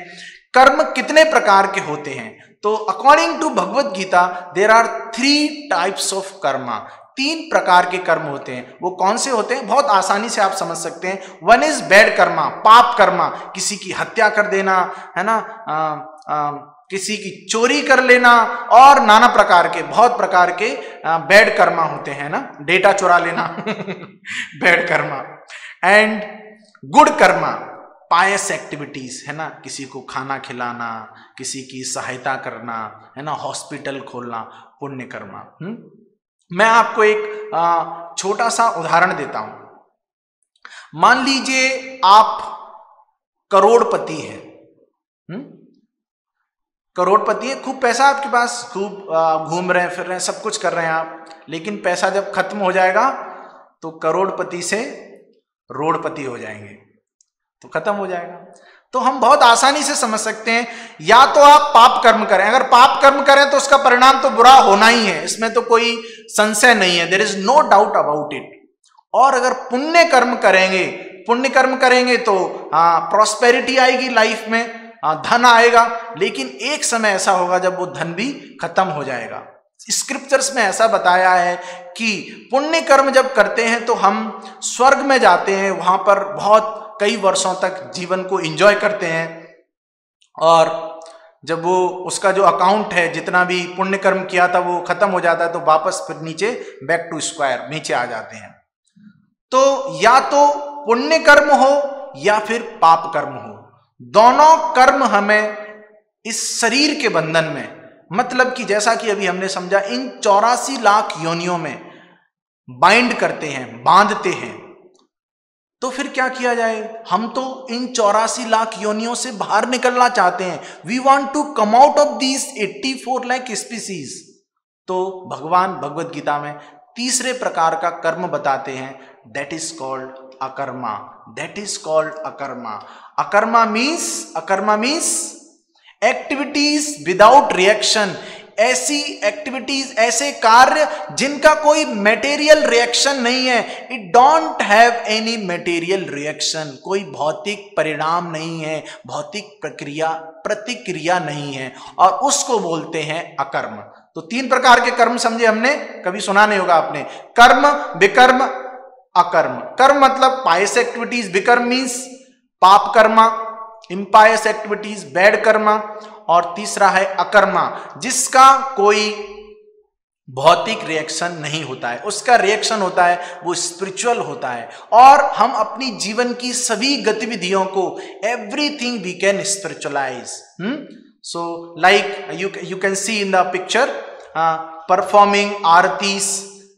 कर्म कितने प्रकार के होते हैं? तो according to Bhagavad Gita there are 3 types of karma. 3 प्रकार के कर्म होते हैं। वो कौन से होते हैं? बहुत आसानी से आप समझ सकते हैं। वन इज बैड कर्मा, पाप कर्मा, किसी की हत्या कर देना, है ना, किसी की चोरी कर लेना, और नाना प्रकार के, बहुत प्रकार के बैड कर्मा होते हैं ना, डेटा चुरा लेना bad karma. And good karma, pious activities, है ना, किसी को खाना खिलाना, किसी की सहायता करना, है ना, हॉस्पिटल खोलना, पुण्य कर्मा। मैं आपको एक छोटा सा उदाहरण देता हूं। मान लीजिए आप करोड़पति हैं, करोड़पति है, खूब पैसा आपके पास, खूब घूम रहे हैं, फिर रहे हैं, सब कुछ कर रहे हैं आप, लेकिन पैसा जब खत्म हो जाएगा तो करोड़पति से रोड़पति हो जाएंगे, तो खत्म हो जाएगा। तो हम बहुत आसानी से समझ सकते हैं, या तो आप पाप कर्म करें, अगर पाप कर्म करें तो उसका परिणाम तो बुरा होना ही है, इसमें तो कोई संशय नहीं है, there is no doubt about it. और अगर पुण्य कर्म करेंगे, पुण्य कर्म करेंगे तो प्रॉस्पेरिटी आएगी लाइफ में, धन आएगा, लेकिन एक समय ऐसा होगा जब वो धन भी खत्म हो जाएगा। स्क्रिप्चर्स में ऐसा बताया है कि पुण्य कर्म जब करते हैं तो हम स्वर्ग में जाते हैं, वहां पर बहुत कई वर्षों तक जीवन को एंजॉय करते हैं, और जब वो उसका जो अकाउंट है जितना भी पुण्य कर्म किया था वो खत्म हो जाता है तो वापस फिर नीचे बैक टू स्क्वायर नीचे आ जाते हैं। तो या तो पुण्य कर्म हो या फिर पाप कर्म हो, दोनों कर्म हमें इस शरीर के बंधन में, मतलब कि जैसा कि अभी हमने समझा, इन 84 लाख योनियों में बाइंड करते हैं, बांधते हैं। तो फिर क्या किया जाए? हम तो इन 84 लाख योनियों से बाहर निकलना चाहते हैं। We want to come out of these 84 lakh species. तो भगवान भगवत गीता में तीसरे प्रकार का कर्म बताते हैं, that is called akarma. That is called akarma. Akarma means activities without reaction, ऐसी एक्टिविटीज, ऐसे कार्य जिनका कोई मटेरियल रिएक्शन नहीं है। It don't have any material reaction, कोई भौतिक परिणाम नहीं है, भौतिक प्रतिक्रिया नहीं है, और उसको बोलते हैं अकर्म। तो 3 प्रकार के कर्म समझे हमने, कभी सुना नहीं होगा आपने, कर्म, विकर्म, अकर्म। कर्म मतलब पायस एक्टिविटीज, विकर्म मीन्स पाप कर्मा, इम्पायस एक्टिविटीज, बैड कर्मा, और तीसरा है अकर्मा जिसका कोई भौतिक रिएक्शन नहीं होता है, उसका रिएक्शन होता है वो स्पिरिचुअल होता है, और हम अपनी जीवन की सभी गतिविधियों को, everything we can spiritualise. So like you can see in the picture performing aartis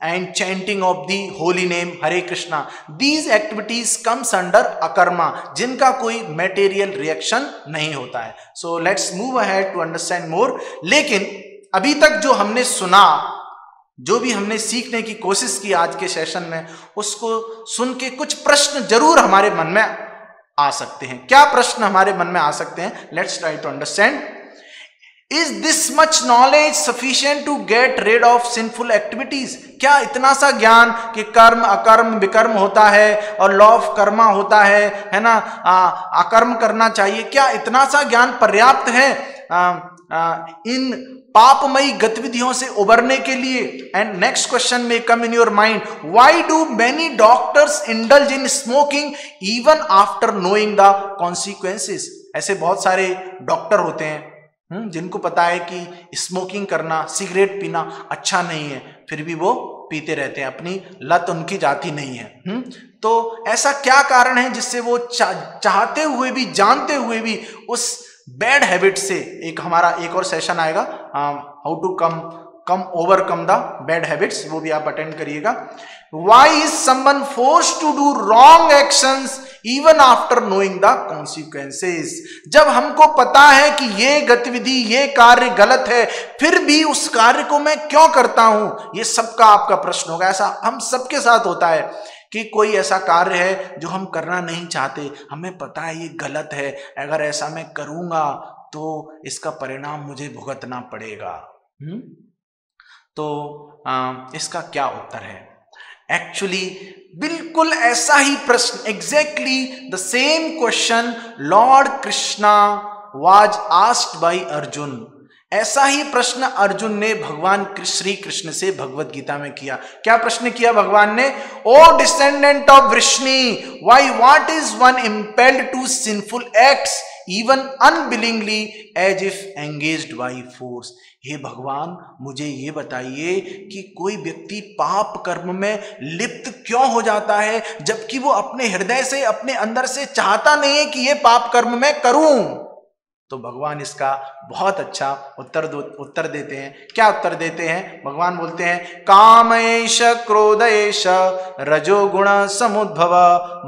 and chanting of the holy name Hare Krishna. These activities comes under akarma, जिनका कोई material reaction नहीं होता है। So let's move ahead to understand more. लेकिन अभी तक जो हमने सुना, जो भी हमने सीखने की कोशिश की आज के सेशन में, उसको सुन के कुछ प्रश्न जरूर हमारे मन में आ सकते हैं। क्या प्रश्न हमारे मन में आ सकते हैं? Let's try to understand. Is this much knowledge sufficient to get rid of sinful activities? क्या इतना सा ज्ञान कि कर्म, अकर्म, विकर्म होता है और लॉ ऑफ कर्मा होता है ना, अकर्म करना चाहिए, क्या इतना सा ज्ञान पर्याप्त है इन पापमयी गतिविधियों से उबरने के लिए? एंड नेक्स्ट क्वेश्चन में come in your mind, why do many doctors indulge in smoking even after knowing the consequences? ऐसे बहुत सारे डॉक्टर होते हैं जिनको पता है कि स्मोकिंग करना, सिगरेट पीना अच्छा नहीं है, फिर भी वो पीते रहते हैं, अपनी लत उनकी जाती नहीं है। तो ऐसा क्या कारण है जिससे वो चाहते हुए भी, जानते हुए भी उस बैड हैबिट से, हमारा एक और सेशन आएगा how to overcome the bad habits, वो भी आप अटेंड करिएगा। Why is someone forced to do wrong actions even after knowing the consequences? जब हमको पता है कि ये गतिविधि, ये कार्य गलत है, फिर भी उस कार्य को मैं क्यों करता हूं? ये सबका आपका प्रश्न होगा। ऐसा हम सबके साथ होता है कि कोई ऐसा कार्य है जो हम करना नहीं चाहते, हमें पता है ये गलत है, अगर ऐसा मैं करूंगा तो इसका परिणाम मुझे भुगतना पड़ेगा। तो इसका क्या उत्तर है? एक्चुअली बिल्कुल ऐसा ही प्रश्न, exactly the same question Lord Krishna was asked by Arjun. ऐसा ही प्रश्न अर्जुन ने भगवान श्री कृष्ण से भगवत गीता में किया। क्या प्रश्न किया भगवान ने? O descendant of Vrishni, why what is one impelled to sinful acts even unwillingly as if engaged by force? हे भगवान, मुझे ये बताइए कि कोई व्यक्ति पाप कर्म में लिप्त क्यों हो जाता है जबकि वो अपने हृदय से, अपने अंदर से चाहता नहीं है कि ये पाप कर्म मैं करूं। तो भगवान इसका बहुत अच्छा उत्तर देते हैं। क्या उत्तर देते हैं? भगवान बोलते हैं, कामैष क्रोधैष रजोगुण समुद्भव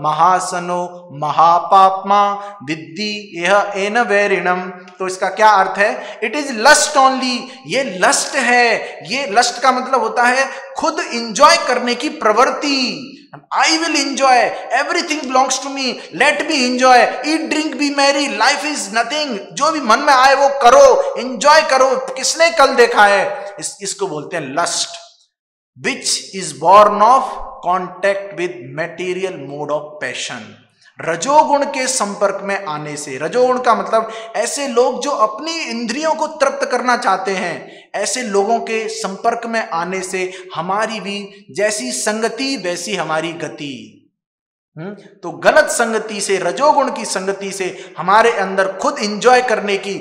महासनो महापाप्मा विद्धि यह एन वैरिणम। तो इसका क्या अर्थ है? इट इज लस्ट ओनली, ये लस्ट है। ये लस्ट का मतलब होता है खुद इंजॉय करने की प्रवृत्ति। I will enjoy, everything belongs to me, let me enjoy, eat, drink, be merry, life is nothing। जो भी मन में आए वो करो, enjoy करो। किसने कल देखा है? इसको बोलते हैं lust, which is born of contact with material mode of passion। रजोगुण के संपर्क में आने से, रजोगुण का मतलब ऐसे लोग जो अपनी इंद्रियों को तृप्त करना चाहते हैं, ऐसे लोगों के संपर्क में आने से हमारी भी जैसी संगति वैसी हमारी गति। तो गलत संगति से, रजोगुण की संगति से हमारे अंदर खुद एंजॉय करने की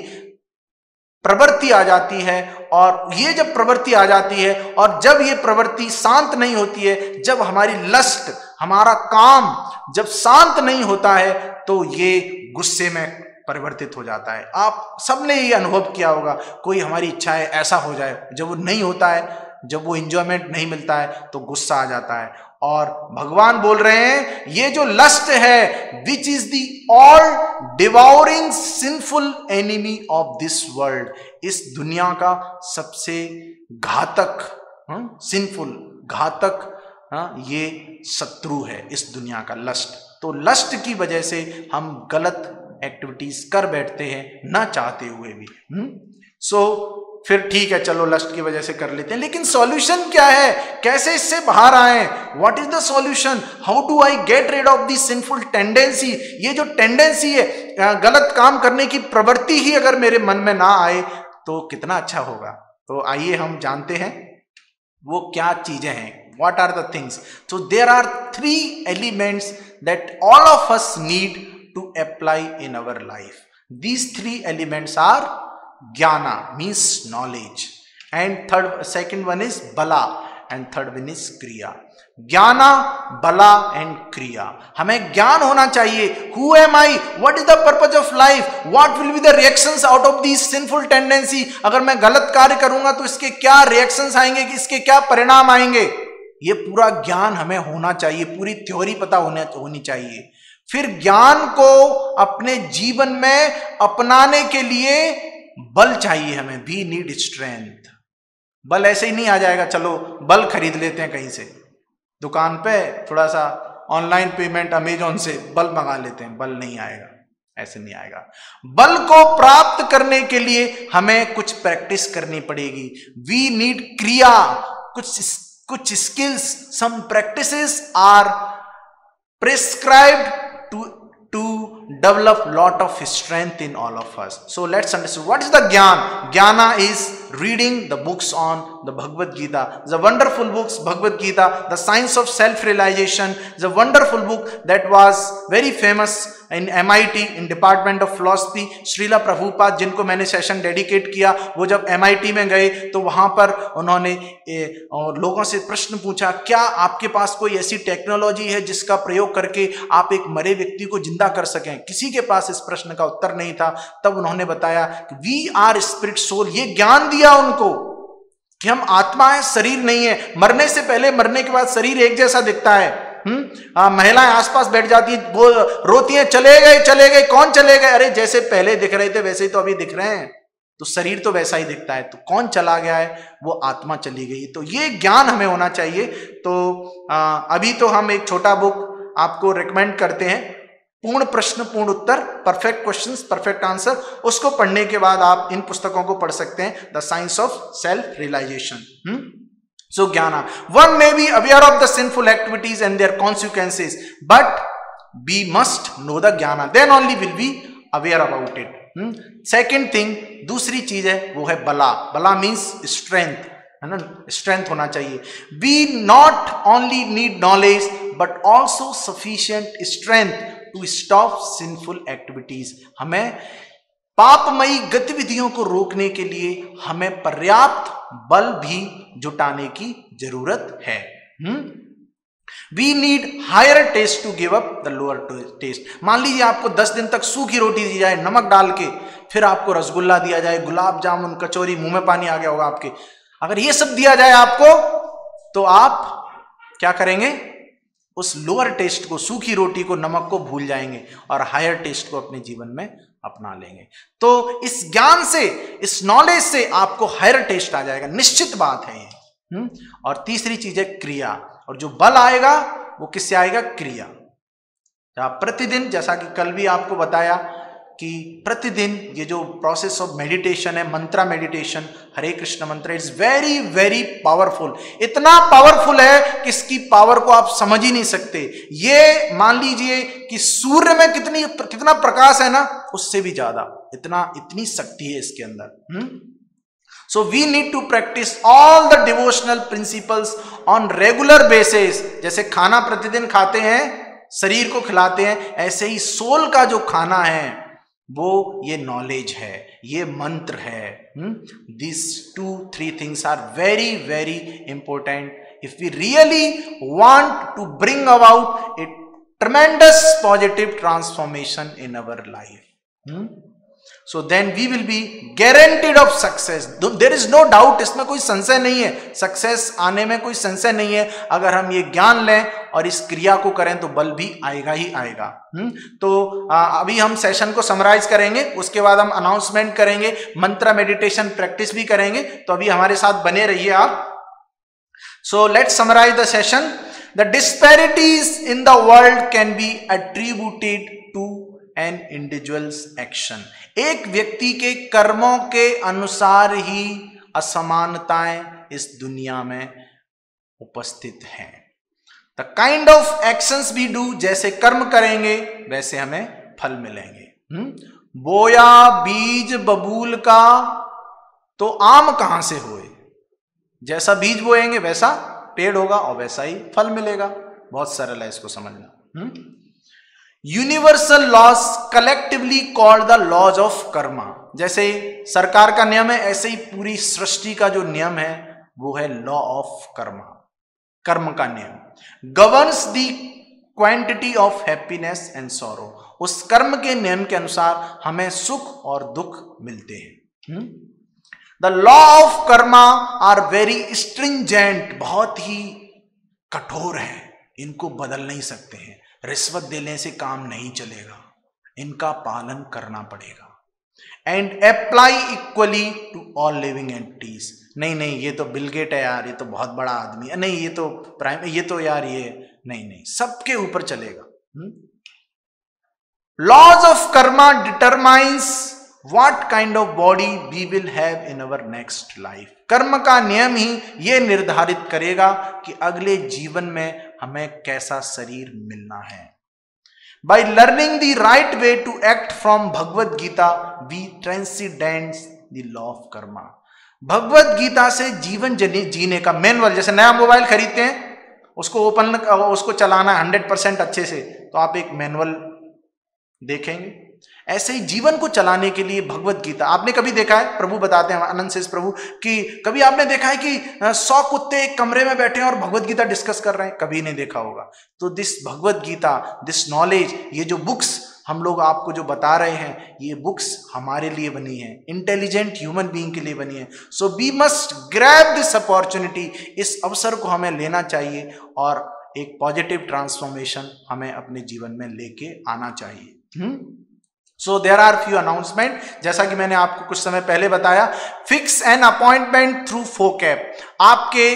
प्रवृत्ति आ जाती है, और ये जब प्रवृत्ति आ जाती है और जब ये प्रवृत्ति शांत नहीं होती है, जब हमारी लस्ट, हमारा काम जब शांत नहीं होता है, तो ये गुस्से में परिवर्तित हो जाता है। आप सबने ये अनुभव किया होगा, कोई हमारी इच्छा है ऐसा हो जाए, जब वो नहीं होता है, जब वो एंजॉयमेंट नहीं मिलता है तो गुस्सा आ जाता है। और भगवान बोल रहे हैं ये जो लस्ट है, which is the all devouring sinful enemy of this world, इस दुनिया का सबसे घातक, सिंफुल, घातक, ये शत्रु है इस दुनिया का, लस्ट। तो लस्ट की वजह से हम गलत एक्टिविटीज कर बैठते हैं ना चाहते हुए भी। फिर ठीक है, चलो लस्ट की वजह से कर लेते हैं, लेकिन सॉल्यूशन क्या है, कैसे इससे बाहर आए? What is the solution? How do I get rid of this sinful tendency? ये जो टेंडेंसी है, गलत काम करने की प्रवृत्ति ही अगर मेरे मन में ना आए तो कितना अच्छा होगा। तो आइए हम जानते हैं वो क्या चीजें हैं, what are the things. So there are 3 elements that all of us need to apply in our life. These 3 elements are Jnana, means knowledge, and second one is Bala, and third one is Kriya. ज्ञाना, बला and क्रिया। हमें ज्ञान होना चाहिए, who am I, what is the purpose of life, what will be the reactions out of this sinful tendency. अगर मैं गलत कार्य करूंगा तो इसके क्या रिएक्शंस आएंगे, इसके क्या परिणाम आएंगे, ये पूरा ज्ञान हमें होना चाहिए, पूरी थ्योरी पता होनी चाहिए। फिर ज्ञान को अपने जीवन में अपनाने के लिए बल चाहिए हमें, वी नीड स्ट्रेंथ। बल ऐसे ही नहीं आ जाएगा, चलो बल खरीद लेते हैं कहीं से, दुकान पे थोड़ा सा ऑनलाइन पेमेंट अमेजोन से बल मंगा लेते हैं, बल नहीं आएगा, ऐसे नहीं आएगा। बल को प्राप्त करने के लिए हमें कुछ प्रैक्टिस करनी पड़ेगी, वी नीड क्रिया, कुछ skills, some practices are prescribed to develop lot of strength in all of us. So let's understand what is the Gyan. Jnana is reading the books on the Bhagavad Gita, the wonderful books Bhagavad Gita, the science of self-realization, the wonderful book that was very famous in MIT in Department of Philosophy. Srila Prabhupada, जिनको मैंने session dedicate किया, वो जब MIT में गए तो वहां पर उन्होंने लोगों से प्रश्न पूछा, क्या आपके पास कोई ऐसी टेक्नोलॉजी है जिसका प्रयोग करके आप एक मरे व्यक्ति को जिंदा कर सकें? किसी के पास इस प्रश्न का उत्तर नहीं था। तब उन्होंने बताया कि वी आर स्पिरिट सोल, ये ज्ञान दिया उनको कि हम आत्मा है, शरीर नहीं है। मरने से पहले, मरने के बाद शरीर एक जैसा दिखता है। महिलाएं आसपास बैठ जाती हैं, वो रोती हैं, चले गए, कौन चले गए? अरे जैसे पहले दिख रहे थे वैसे ही तो अभी दिख रहे हैं, तो शरीर तो वैसा ही दिखता है, तो कौन चला गया है? वो आत्मा चली गई। तो ये ज्ञान हमें होना चाहिए। तो अभी तो हम एक छोटा बुक आपको रिकमेंड करते हैं, पूर्ण प्रश्न पूर्ण उत्तर, परफेक्ट क्वेश्चंस परफेक्ट आंसर। उसको पढ़ने के बाद आप इन पुस्तकों को पढ़ सकते हैं, the science of self realisation. So Jnana, one may be aware of the sinful activities and their consequences, but we must know the Jnana, then only will be aware about it. Second thing, दूसरी चीज है वो है बला। बला means strength, है ना, strength होना चाहिए। We not only need knowledge but also sufficient strength to stop sinful activities. हमें पापमयी गतिविधियों को रोकने के लिए हमें पर्याप्त बल भी जुटाने की जरूरत है। We need higher taste to give up the lower taste. मान लीजिए आपको 10 दिन तक सूखी रोटी दी जाए नमक डाल के, फिर आपको रसगुल्ला दिया जाए, गुलाब जामुन, कचौरी, मुंह में पानी आ गया होगा आपके। अगर ये सब दिया जाए आपको तो आप क्या करेंगे? उस लोअर टेस्ट को, सूखी रोटी को, नमक को भूल जाएंगे और हायर टेस्ट को अपने जीवन में अपना लेंगे। तो इस ज्ञान से, इस नॉलेज से आपको हायर टेस्ट आ जाएगा, निश्चित बात है ये। और तीसरी चीज है क्रिया, और जो बल आएगा वो किससे आएगा? क्रिया। आप प्रतिदिन, जैसा कि कल भी आपको बताया कि प्रतिदिन ये जो प्रोसेस ऑफ मेडिटेशन है, मंत्रा मेडिटेशन, हरे कृष्ण मंत्र, इट्स वेरी वेरी पावरफुल। इतना पावरफुल है कि इसकी पावर को आप समझ ही नहीं सकते। ये मान लीजिए कि सूर्य में कितना प्रकाश है ना, उससे भी ज्यादा इतनी शक्ति है इसके अंदर। So we need to practice all the devotional principles on regular basis। जैसे खाना प्रतिदिन खाते हैं, शरीर को खिलाते हैं, ऐसे ही सोल का जो खाना है वो ये नॉलेज है, ये मंत्र है। These 2-3 things are very very important if we really want to bring about a tremendous positive transformation in our life। So then we will be guaranteed of success। There is no doubt, इसमें कोई संशय नहीं है, success आने में कोई संशय नहीं है। अगर हम ये ज्ञान लें और इस क्रिया को करें तो बल भी आएगा ही आएगा। तो अभी हम सेशन को समराइज करेंगे, उसके बाद हम अनाउंसमेंट करेंगे, मंत्र मेडिटेशन प्रैक्टिस भी करेंगे। तो अभी हमारे साथ बने रहिए आप। So let's summarize the session। The disparities in the world can be attributed to an individual's action। एक व्यक्ति के कर्मों के अनुसार ही असमानताएं इस दुनिया में उपस्थित हैं। The kind of actions we do, जैसे कर्म करेंगे वैसे हमें फल मिलेंगे। बोया बीज बबूल का तो आम कहां से होए, जैसा बीज बोएंगे वैसा पेड़ होगा और वैसा ही फल मिलेगा। बहुत सरल है इसको समझना। Universal laws collectively called the laws of karma. जैसे सरकार का नियम है, ऐसे ही पूरी सृष्टि का जो नियम है वो है लॉ ऑफ कर्मा, कर्म का नियम। Governs the quantity of happiness and sorrow. उस कर्म के नियम के अनुसार हमें सुख और दुख मिलते हैं। The law of karma are very stringent. बहुत ही कठोर है, इनको बदल नहीं सकते हैं। रिश्वत देने से काम नहीं चलेगा, इनका पालन करना पड़ेगा। And apply equally to all living entities. नहीं ये तो बिल गेट है यार, ये तो बहुत बड़ा आदमी है, नहीं ये तो प्राइम, ये तो यार ये नहीं, सबके ऊपर चलेगा। Laws of karma determines what kind of body we will have in our next life. कर्म का नियम ही ये निर्धारित करेगा कि अगले जीवन में हमें कैसा शरीर मिलना है। By learning the right way to act from Bhagavad Gita we transcendent the law of karma. Bhagavad Gita से जीवन जीने का मैनुअल, जैसे नया मोबाइल खरीदते हैं, उसको चलाना 100% अच्छे से, तो आप एक मैनुअल देखेंगे। ऐसे ही जीवन को चलाने के लिए भगवद गीता, आपने कभी देखा है, प्रभु बताते हैं अनंत शेष प्रभु, कि कभी आपने देखा है कि 100 कुत्ते एक कमरे में बैठे हैं और भगवद गीता डिस्कस कर रहे हैं? कभी नहीं देखा होगा। तो this Bhagavad Gita, this knowledge, ये जो बुक्स हम लोग आपको जो बता रहे हैं, ये बुक्स हमारे लिए बनी है, इंटेलिजेंट ह्यूमन बीइंग के लिए बनी है। So we must grab this opportunity. इस अवसर को हमें लेना चाहिए और एक पॉजिटिव ट्रांसफॉर्मेशन हमें अपने जीवन में लेके आना चाहिए। So there are few announcement. जैसा कि मैंने आपको कुछ समय पहले बताया, fix an appointment through folk app. आपके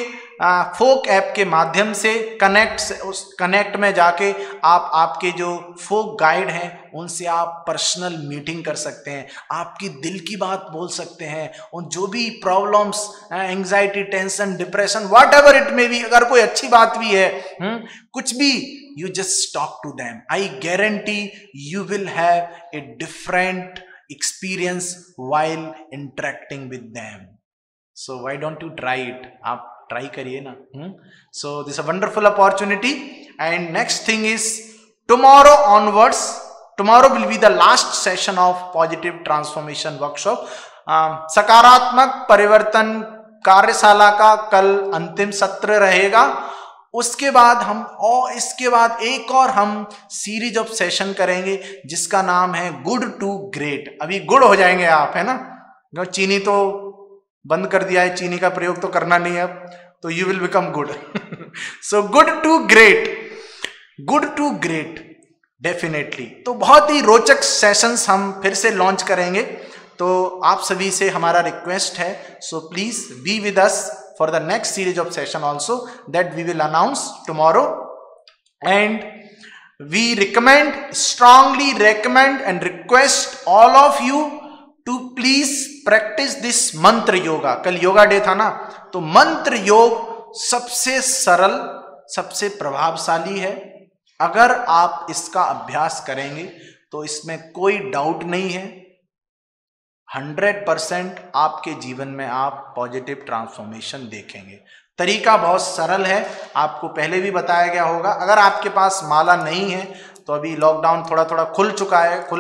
फोक ऐप के माध्यम से कनेक्ट में जाके आप आपके जो फोक गाइड हैं उनसे आप पर्सनल मीटिंग कर सकते हैं, आपकी दिल की बात बोल सकते हैं, उन जो भी problems, anxiety, tension, depression, what ever it may be, अगर कोई अच्छी बात भी है, कुछ भी, you just talk to them. I guarantee you will have a different experience while interacting with them. So why don't you try it? आप try करिए ना। So this is a wonderful opportunity. And next thing is tomorrow onwards. Tomorrow will be the last session of positive transformation workshop. सकारात्मक परिवर्तन कार्यशाला का कल अंतिम सत्र रहेगा। उसके बाद इसके बाद एक और हम सीरीज ऑफ सेशन करेंगे जिसका नाम है गुड टू ग्रेट। अभी गुड हो जाएंगे आप, है ना, चीनी तो बंद कर दिया है, चीनी का प्रयोग तो करना नहीं है अब, तो you will become good. So good to great definitely. तो बहुत ही रोचक सेशंस हम फिर से लॉन्च करेंगे, तो आप सभी से हमारा रिक्वेस्ट है, so please be with us for the next series of session also that we will announce tomorrow. And we strongly recommend and request all of you to please practice this मंत्र योगा। कल yoga day था ना, तो मंत्र योग सबसे सरल, सबसे प्रभावशाली है। अगर आप इसका अभ्यास करेंगे तो इसमें कोई डाउट नहीं है, 100% आपके जीवन में आप पॉजिटिव ट्रांसफॉर्मेशन देखेंगे। तरीका बहुत सरल है, आपको पहले भी बताया गया होगा। अगर आपके पास माला नहीं है तो अभी लॉकडाउन थोड़ा थोड़ा खुल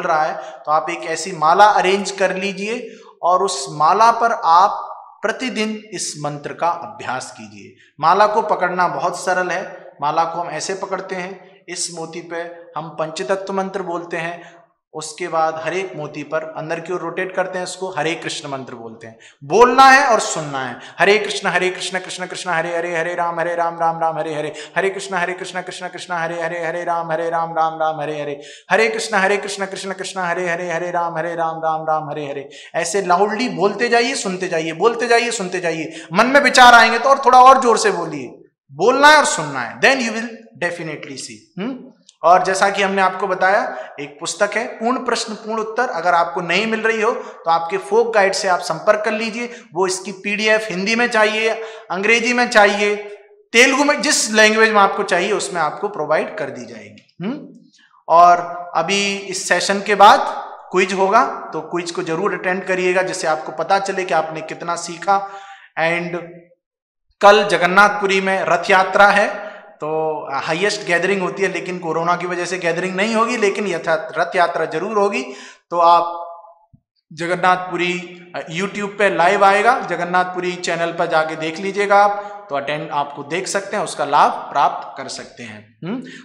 रहा है, तो आप एक ऐसी माला अरेंज कर लीजिए और उस माला पर आप प्रतिदिन इस मंत्र का अभ्यास कीजिए। माला को पकड़ना बहुत सरल है। माला को हम ऐसे पकड़ते हैं, इस मोती पे हम पंचतत्व मंत्र बोलते हैं, उसके बाद हर एक मोती पर अंदर की ओर रोटेट करते हैं, इसको हरे कृष्ण मंत्र बोलते हैं। बोलना है और सुनना है, हरे कृष्ण कृष्ण कृष्ण हरे हरे, हरे राम राम राम हरे हरे, हरे कृष्ण कृष्ण कृष्ण हरे हरे, हरे राम राम हरे हरे, हरे कृष्ण कृष्ण कृष्ण हरे हरे, हरे राम राम हरे हरे। ऐसे लाउडली बोलते जाइए, सुनते जाइए, बोलते जाइए, सुनते जाइए। मन में विचार आएंगे तो और थोड़ा और जोर से बोलिए। बोलना है और सुनना है, देन यू विल डेफिनेटली सी। और जैसा कि हमने आपको बताया, एक पुस्तक है पूर्ण प्रश्न पूर्ण उत्तर, अगर आपको नहीं मिल रही हो तो आपके फोक गाइड से आप संपर्क कर लीजिए। वो इसकी पीडीएफ हिंदी में चाहिए, अंग्रेजी में चाहिए, तेलुगु में, जिस लैंग्वेज में आपको चाहिए उसमें आपको प्रोवाइड कर दी जाएगी। और अभी इस सेशन के बाद क्विज होगा, तो क्विज को जरूर अटेंड करिएगा, जिससे आपको पता चले कि आपने कितना सीखा। एंड कल जगन्नाथपुरी में रथ यात्रा है, तो हाईएस्ट गैदरिंग होती है, लेकिन कोरोना की वजह से गैदरिंग नहीं होगी, लेकिन रथ यात्रा जरूर होगी। तो आप जगन्नाथपुरी यूट्यूब पे लाइव आएगा, जगन्नाथपुरी चैनल पर जाके देख लीजिएगा आप, तो अटेंड आपको देख सकते हैं, उसका लाभ प्राप्त कर सकते हैं।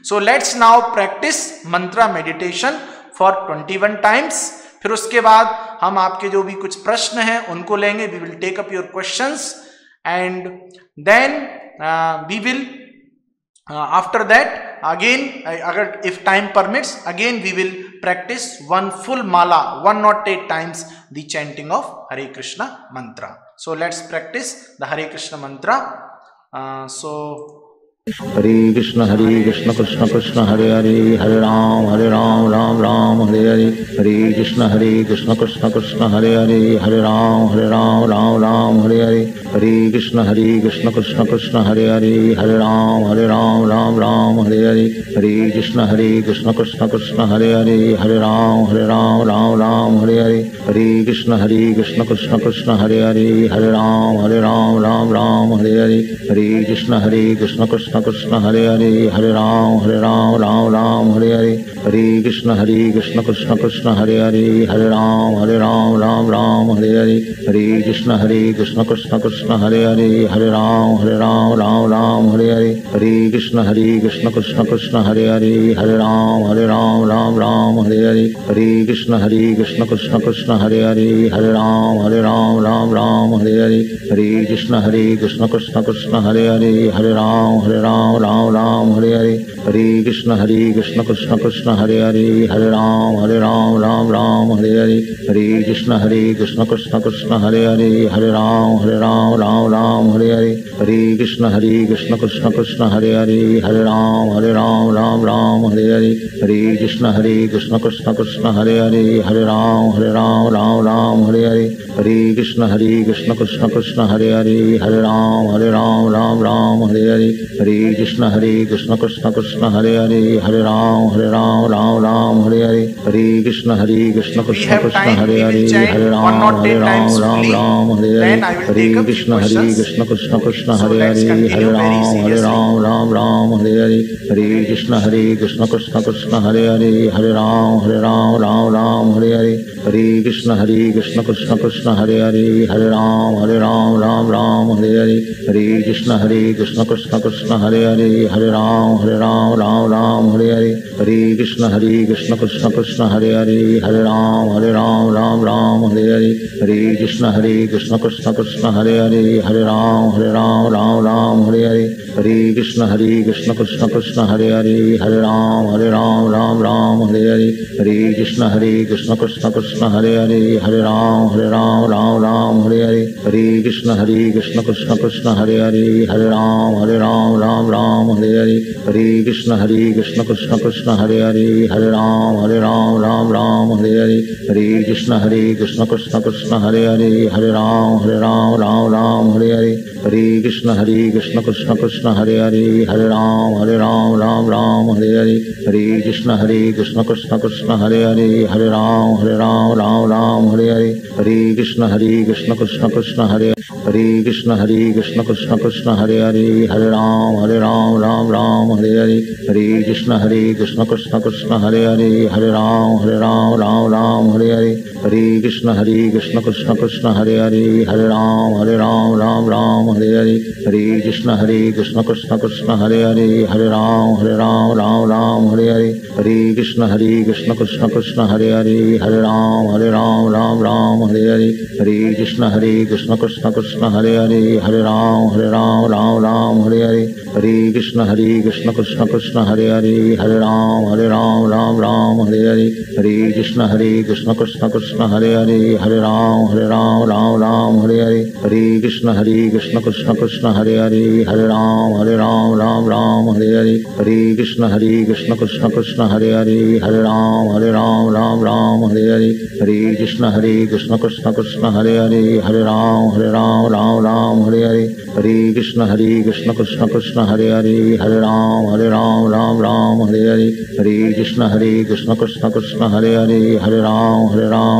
So let's now practice Mantra meditation for 21 times. फिर उसके बाद हम आपके जो भी कुछ प्रश्न हैं उनको लेंगे, we will take up your questions and then we will after that again, agar if time permits, again we will practice one full mala 108 times the chanting of Hare Krishna mantra. So let's practice the Hare Krishna mantra. हरे कृष्ण कृष्ण कृष्ण हरे हरे, हरे राम राम राम हरे हरे, हरे कृष्ण कृष्ण कृष्ण हरे हरे, हरे राम राम हरे हरे, हरे कृष्ण कृष्ण कृष्ण हरे हरे, हरे राम राम हरे हरे, हरे कृष्ण कृष्ण कृष्ण हरे हरे, हरे राम राम हरे हरे, हरे कृष्ण कृष्ण कृष्ण हरे हरे, हरे राम राम हरे हरे, हरे कृष्ण कृष्ण कृष्ण हरे हरे, हरे राम हरे हरे, हरे कृष्ण कृष्ण कृष्ण हरे हरे, हरे राम हरे हरे, हरे कृष्ण कृष्ण कृष्ण हरे हरे, हरे राम हरे हरे, हरे कृष्ण कृष्ण कृष्ण हरे हरे, हरे राम हरे हरे, हरे कृष्ण कृष्ण कृष्ण हरे हरे, हरे राम हरे हरे, हरे कृष्ण कृष्ण कृष्ण हरे हरे, हरे राम हरे हरे, हरे कृष्ण कृष्ण कृष्ण हरे हरे, हरे राम हरे हरे, हरे कृष्ण कृष्ण कृष्ण हरे हरे, हरे राम हरे हरे, हरे कृष्ण कृष्ण कृष्ण हरे हरे, हरे राम हरे हरे, हरे कृष्ण कृष्ण कृष्ण हरे हरे, हरे राम हरे हरे, हरे कृष्ण कृष्ण कृष्ण हरे हरे, हरे राम हरे हरे, हरे कृष्ण कृष्ण कृष्ण हरे हरे, हरे राम हरे हरे, हरे कृष्ण कृष्ण कृष्ण हरे हरे, हरे राम हरे हरे, हरे कृष्ण कृष्ण कृष्ण हरे हरे, हरे राम हरे हरे, हरे कृष्ण कृष्ण कृष्ण हरे हरे, हरे राम हरे हरे, हरे कृष्ण कृष्ण कृष्ण हरे हरे, हरे राम हरे हरे, हरे कृष्ण कृष्ण कृष्ण हरे हरे, हरे राम हरे हरे, हरे कृष्ण कृष्ण कृष्ण हरे हरे, हरे राम हरे हरे, हरे कृष्ण कृष्ण कृष्ण हरे हरे, हरे हरे राम राम राम हरे हरे हरे कृष्ण कृष्ण कृष्ण हरे हरे राम राम राम हरे हरे हरे कृष्ण कृष्ण कृष्ण हरे हरे राम राम राम हरे हरे हरे कृष्ण कृष्ण कृष्ण हरे राम राम राम हरे हरे हरे कृष्ण कृष्ण कृष्ण हरे राम राम राम हरे हरे हरे कृष्ण कृष्ण कृष्ण हरे राम राम हरे हरे हरे कृष्ण कृष्ण कृष्ण हरे राम राम हरे हरे हरे कृष्ण कृष्ण कृष्ण हरे राम राम हरे हरे हरे कृष्ण कृष्ण कृष्ण हरे हरे कृष्ण कृष्ण कृष्ण हरे राम राम हरे हरे हरे कृष्ण कृष्ण कृष्ण हरे राम राम हरे हरे हरे कृष्ण कृष्ण कृष्ण हरे राम राम हरे हरे हरे कृष्ण कृष्ण कृष्ण हरे राम राम हरे हरे हरे कृष्ण कृष्ण कृष्ण हरे राम राम हरे हरे हरे कृष्ण कृष्ण कृष्ण हरे राम राम हरे हरे हरे कृष्ण कृष्ण कृष्ण हरे राम राम हरे हरे हरे कृष्ण कृष्ण कृष्ण हरे राम राम हरे हरे हरे कृष्ण कृष्ण कृष्ण हरे राम राम हरे हरे हरे कृष्ण कृष्ण कृष्ण हरे राम राम हरे हरे हरे कृष्ण कृष्ण कृष्ण हरे राम राम हरे हरे हरे कृष्ण कृष्ण कृष्ण हरे राम राम हरे हरे हरे कृष्ण कृष्ण कृष्ण हरे राम राम हरे हरे हरे कृष्ण कृष्ण कृष्ण हरे राम राम हरे हरे हरे कृष्ण कृष्ण कृष्ण हरे राम राम हरे हरे हरे कृष्ण कृष्ण कृष्ण हरे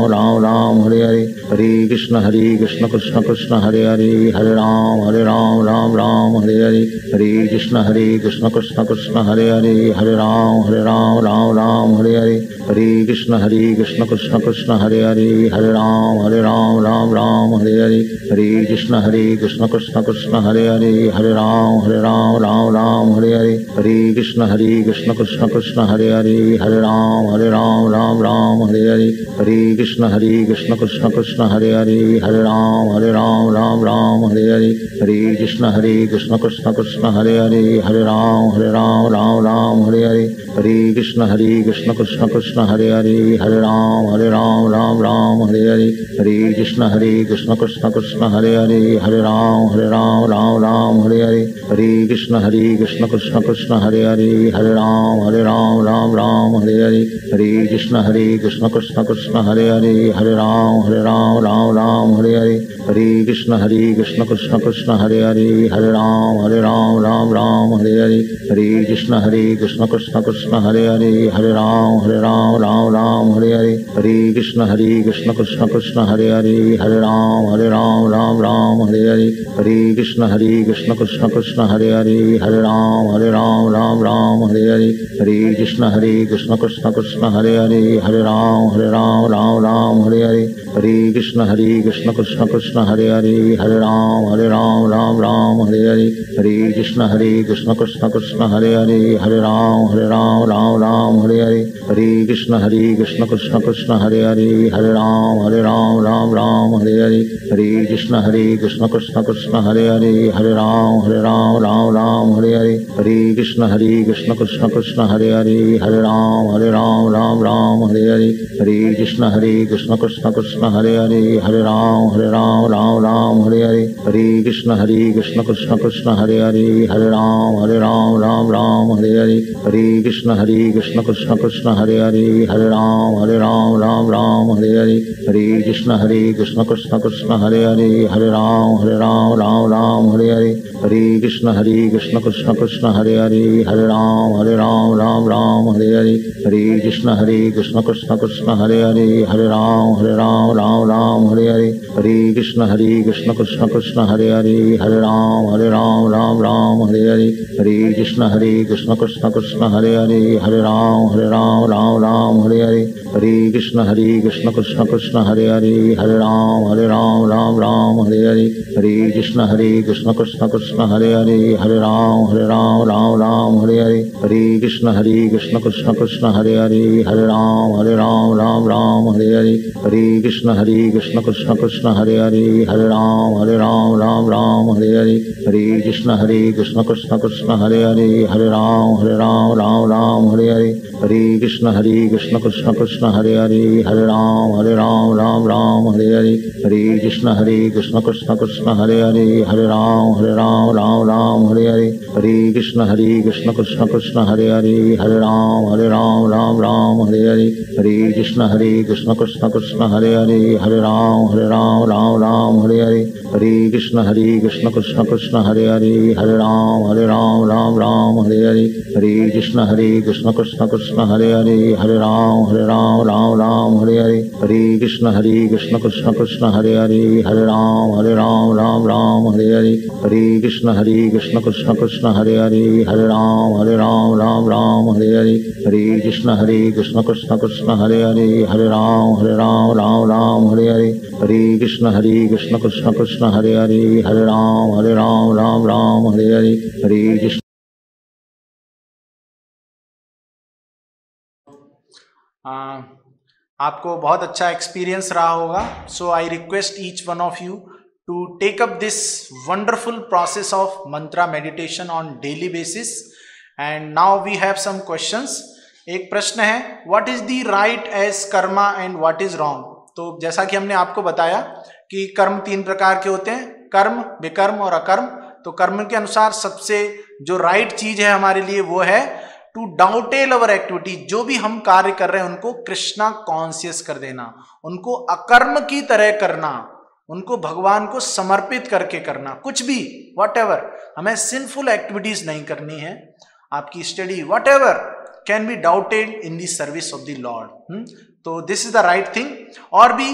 राम राम हरे हरे हरे कृष्ण कृष्ण कृष्ण हरे राम राम हरे हरे हरे कृष्ण कृष्ण कृष्ण हरे राम राम हरे हरे हरे कृष्ण कृष्ण कृष्ण हरे राम राम हरे हरे हरे कृष्ण कृष्ण कृष्ण हरे राम राम हरे हरे हरे कृष्ण कृष्ण कृष्ण हरे राम राम हरे हरे हरे कृष्ण कृष्ण कृष्ण हरे राम राम हरे हरे हरे कृष्ण कृष्ण कृष्ण हरे राम राम हरे हरे हरे कृष्ण कृष्ण कृष्ण हरे राम राम हरे हरे हरे कृष्ण कृष्ण कृष्ण हरे राम राम हरे हरे हरे कृष्ण कृष्ण कृष्ण हरे राम राम हरे हरे हरे कृष्ण कृष्ण कृष्ण हरे राम राम हरे हरे हरे कृष्ण कृष्ण कृष्ण हरे राम राम हरे हरे हरे कृष्ण कृष्ण कृष्ण हरे राम राम हरे हरे हरे कृष्ण कृष्ण कृष्ण हरे राम राम हरे हरे हरे कृष्ण कृष्ण कृष्ण हरे राम राम हरे हरे हरे कृष्ण कृष्ण कृष्ण हरे राम राम हरे हरे हरे कृष्ण कृष्ण कृष्ण हरे राम राम हरे हरे हरे कृष्ण कृष्ण कृष्ण हरे राम राम हरे हरे हरे कृष्ण कृष्ण कृष्ण हरे राम राम हरे हरे हरे कृष्ण कृष्ण कृष्ण हरे राम राम हरे हरे हरे कृष्ण कृष्ण कृष्ण हरे राम राम हरे हरे हरे कृष्ण कृष्ण कृष्ण हरे राम राम हरे हरे हरे कृष्ण कृष्ण कृष्ण हरे राम राम हरे हरे हरे कृष्ण कृष्ण कृष्ण हरे राम राम हरे हरे हरे कृष्ण कृष्ण कृष्ण हरे राम राम हरे हरे हरे कृष्ण कृष्ण कृष्ण हरे राम राम हरे हरे हरे कृष्ण कृष्ण कृष्ण हरे राम राम हरे हरे हरे, हरे कृष्ण कृष्ण कृष्ण हरे हरे, हरे राम राम राम हरे हरे, हरे कृष्ण कृष्ण कृष्ण हरे हरे, हरे राम राम हरे हरे, हरे कृष्ण कृष्ण कृष्ण हरे हरे, हरे राम राम हरे हरे, हरे कृष्ण कृष्ण कृष्ण हरे हरे, हरे राम राम हरे हरे, हरे कृष्ण कृष्ण कृष्ण हरे हरे, हरे राम राम हरे हरे, हरे कृष्ण कृष्ण कृष्ण हरे हरे, हरे राम हरे हरे, हरे कृष्ण कृष्ण कृष्ण हरे हरे, हरे राम हरे हरे, हरे कृष्ण कृष्ण कृष्ण हरे हरे, हरे राम हरे हरे, हरे कृष्ण कृष्ण कृष्ण हरे हरे, हरे राम हरे हरे, हरे कृष्ण कृष्ण कृष्ण हरे हरे, हरे राम हरे हरे, हरे कृष्ण कृष्ण कृष्ण हरे हरे, हरे राम हरे हरे, हरे कृष्ण कृष्ण कृष्ण हरे हरे, हरे राम हरे हरे, हरे कृष्ण कृष्ण कृष्ण हरे हरे, हरे राम हरे हरे, हरे कृष्ण कृष्ण कृष्ण हरे हरे, हरे राम हरे हरे, हरे कृष्ण। आपको बहुत अच्छा experience रहा होगा. So I request each one of you to take up this wonderful process of mantra meditation on daily basis. And now we have some questions. एक प्रश्न है, what is the right as karma and what is wrong. तो जैसा कि हमने आपको बताया कि कर्म 3 प्रकार के होते हैं, कर्म, विकर्म और अकर्म. तो कर्म के अनुसार सबसे जो राइट चीज है हमारे लिए वो है टू डाउटेल अवर एक्टिविटी. जो भी हम कार्य कर रहे हैं उनको कृष्णा कॉन्शियस कर देना, उनको अकर्म की तरह करना, उनको भगवान को समर्पित करके करना. कुछ भी व्हाटएवर, हमें सिंफुल एक्टिविटीज नहीं करनी है. आपकी study whatever can be doubted in the service of the lord. तो this is the right thing. और भी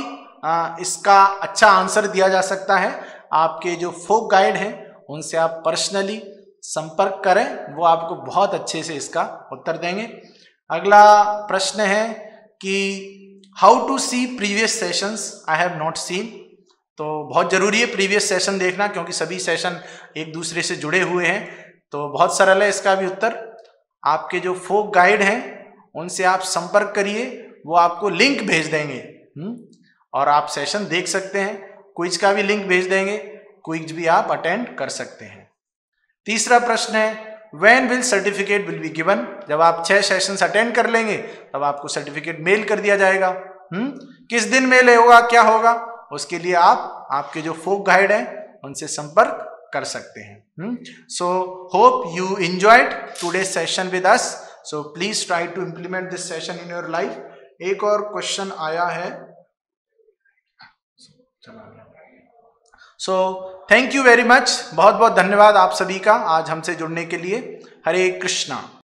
इसका अच्छा आंसर दिया जा सकता है. आपके जो फोक गाइड हैं उनसे आप पर्सनली संपर्क करें, वो आपको बहुत अच्छे से इसका उत्तर देंगे. अगला प्रश्न है कि how to see previous sessions. I have not seen. तो बहुत जरूरी है प्रीवियस सेशन देखना, क्योंकि सभी सेशन एक दूसरे से जुड़े हुए हैं. तो बहुत सरल है इसका भी उत्तर. आपके जो फोक गाइड हैं उनसे आप संपर्क करिए, वो आपको लिंक भेज देंगे और आप सेशन देख सकते हैं. क्विज का भी लिंक भेज देंगे, क्विज भी आप अटेंड कर सकते हैं. तीसरा प्रश्न है, when will certificate will be given. जब आप 6 सेशंस अटेंड कर लेंगे तब आपको सर्टिफिकेट मेल कर दिया जाएगा. किस दिन मेल होगा, क्या होगा, उसके लिए आप आपके जो फोक गाइड हैं उनसे संपर्क कर सकते हैं. So hope you enjoyed today session with us. So please try to implement this session in your life. एक और क्वेश्चन आया है. So thank you very much. बहुत बहुत धन्यवाद आप सभी का आज हमसे जुड़ने के लिए. हरे कृष्णा.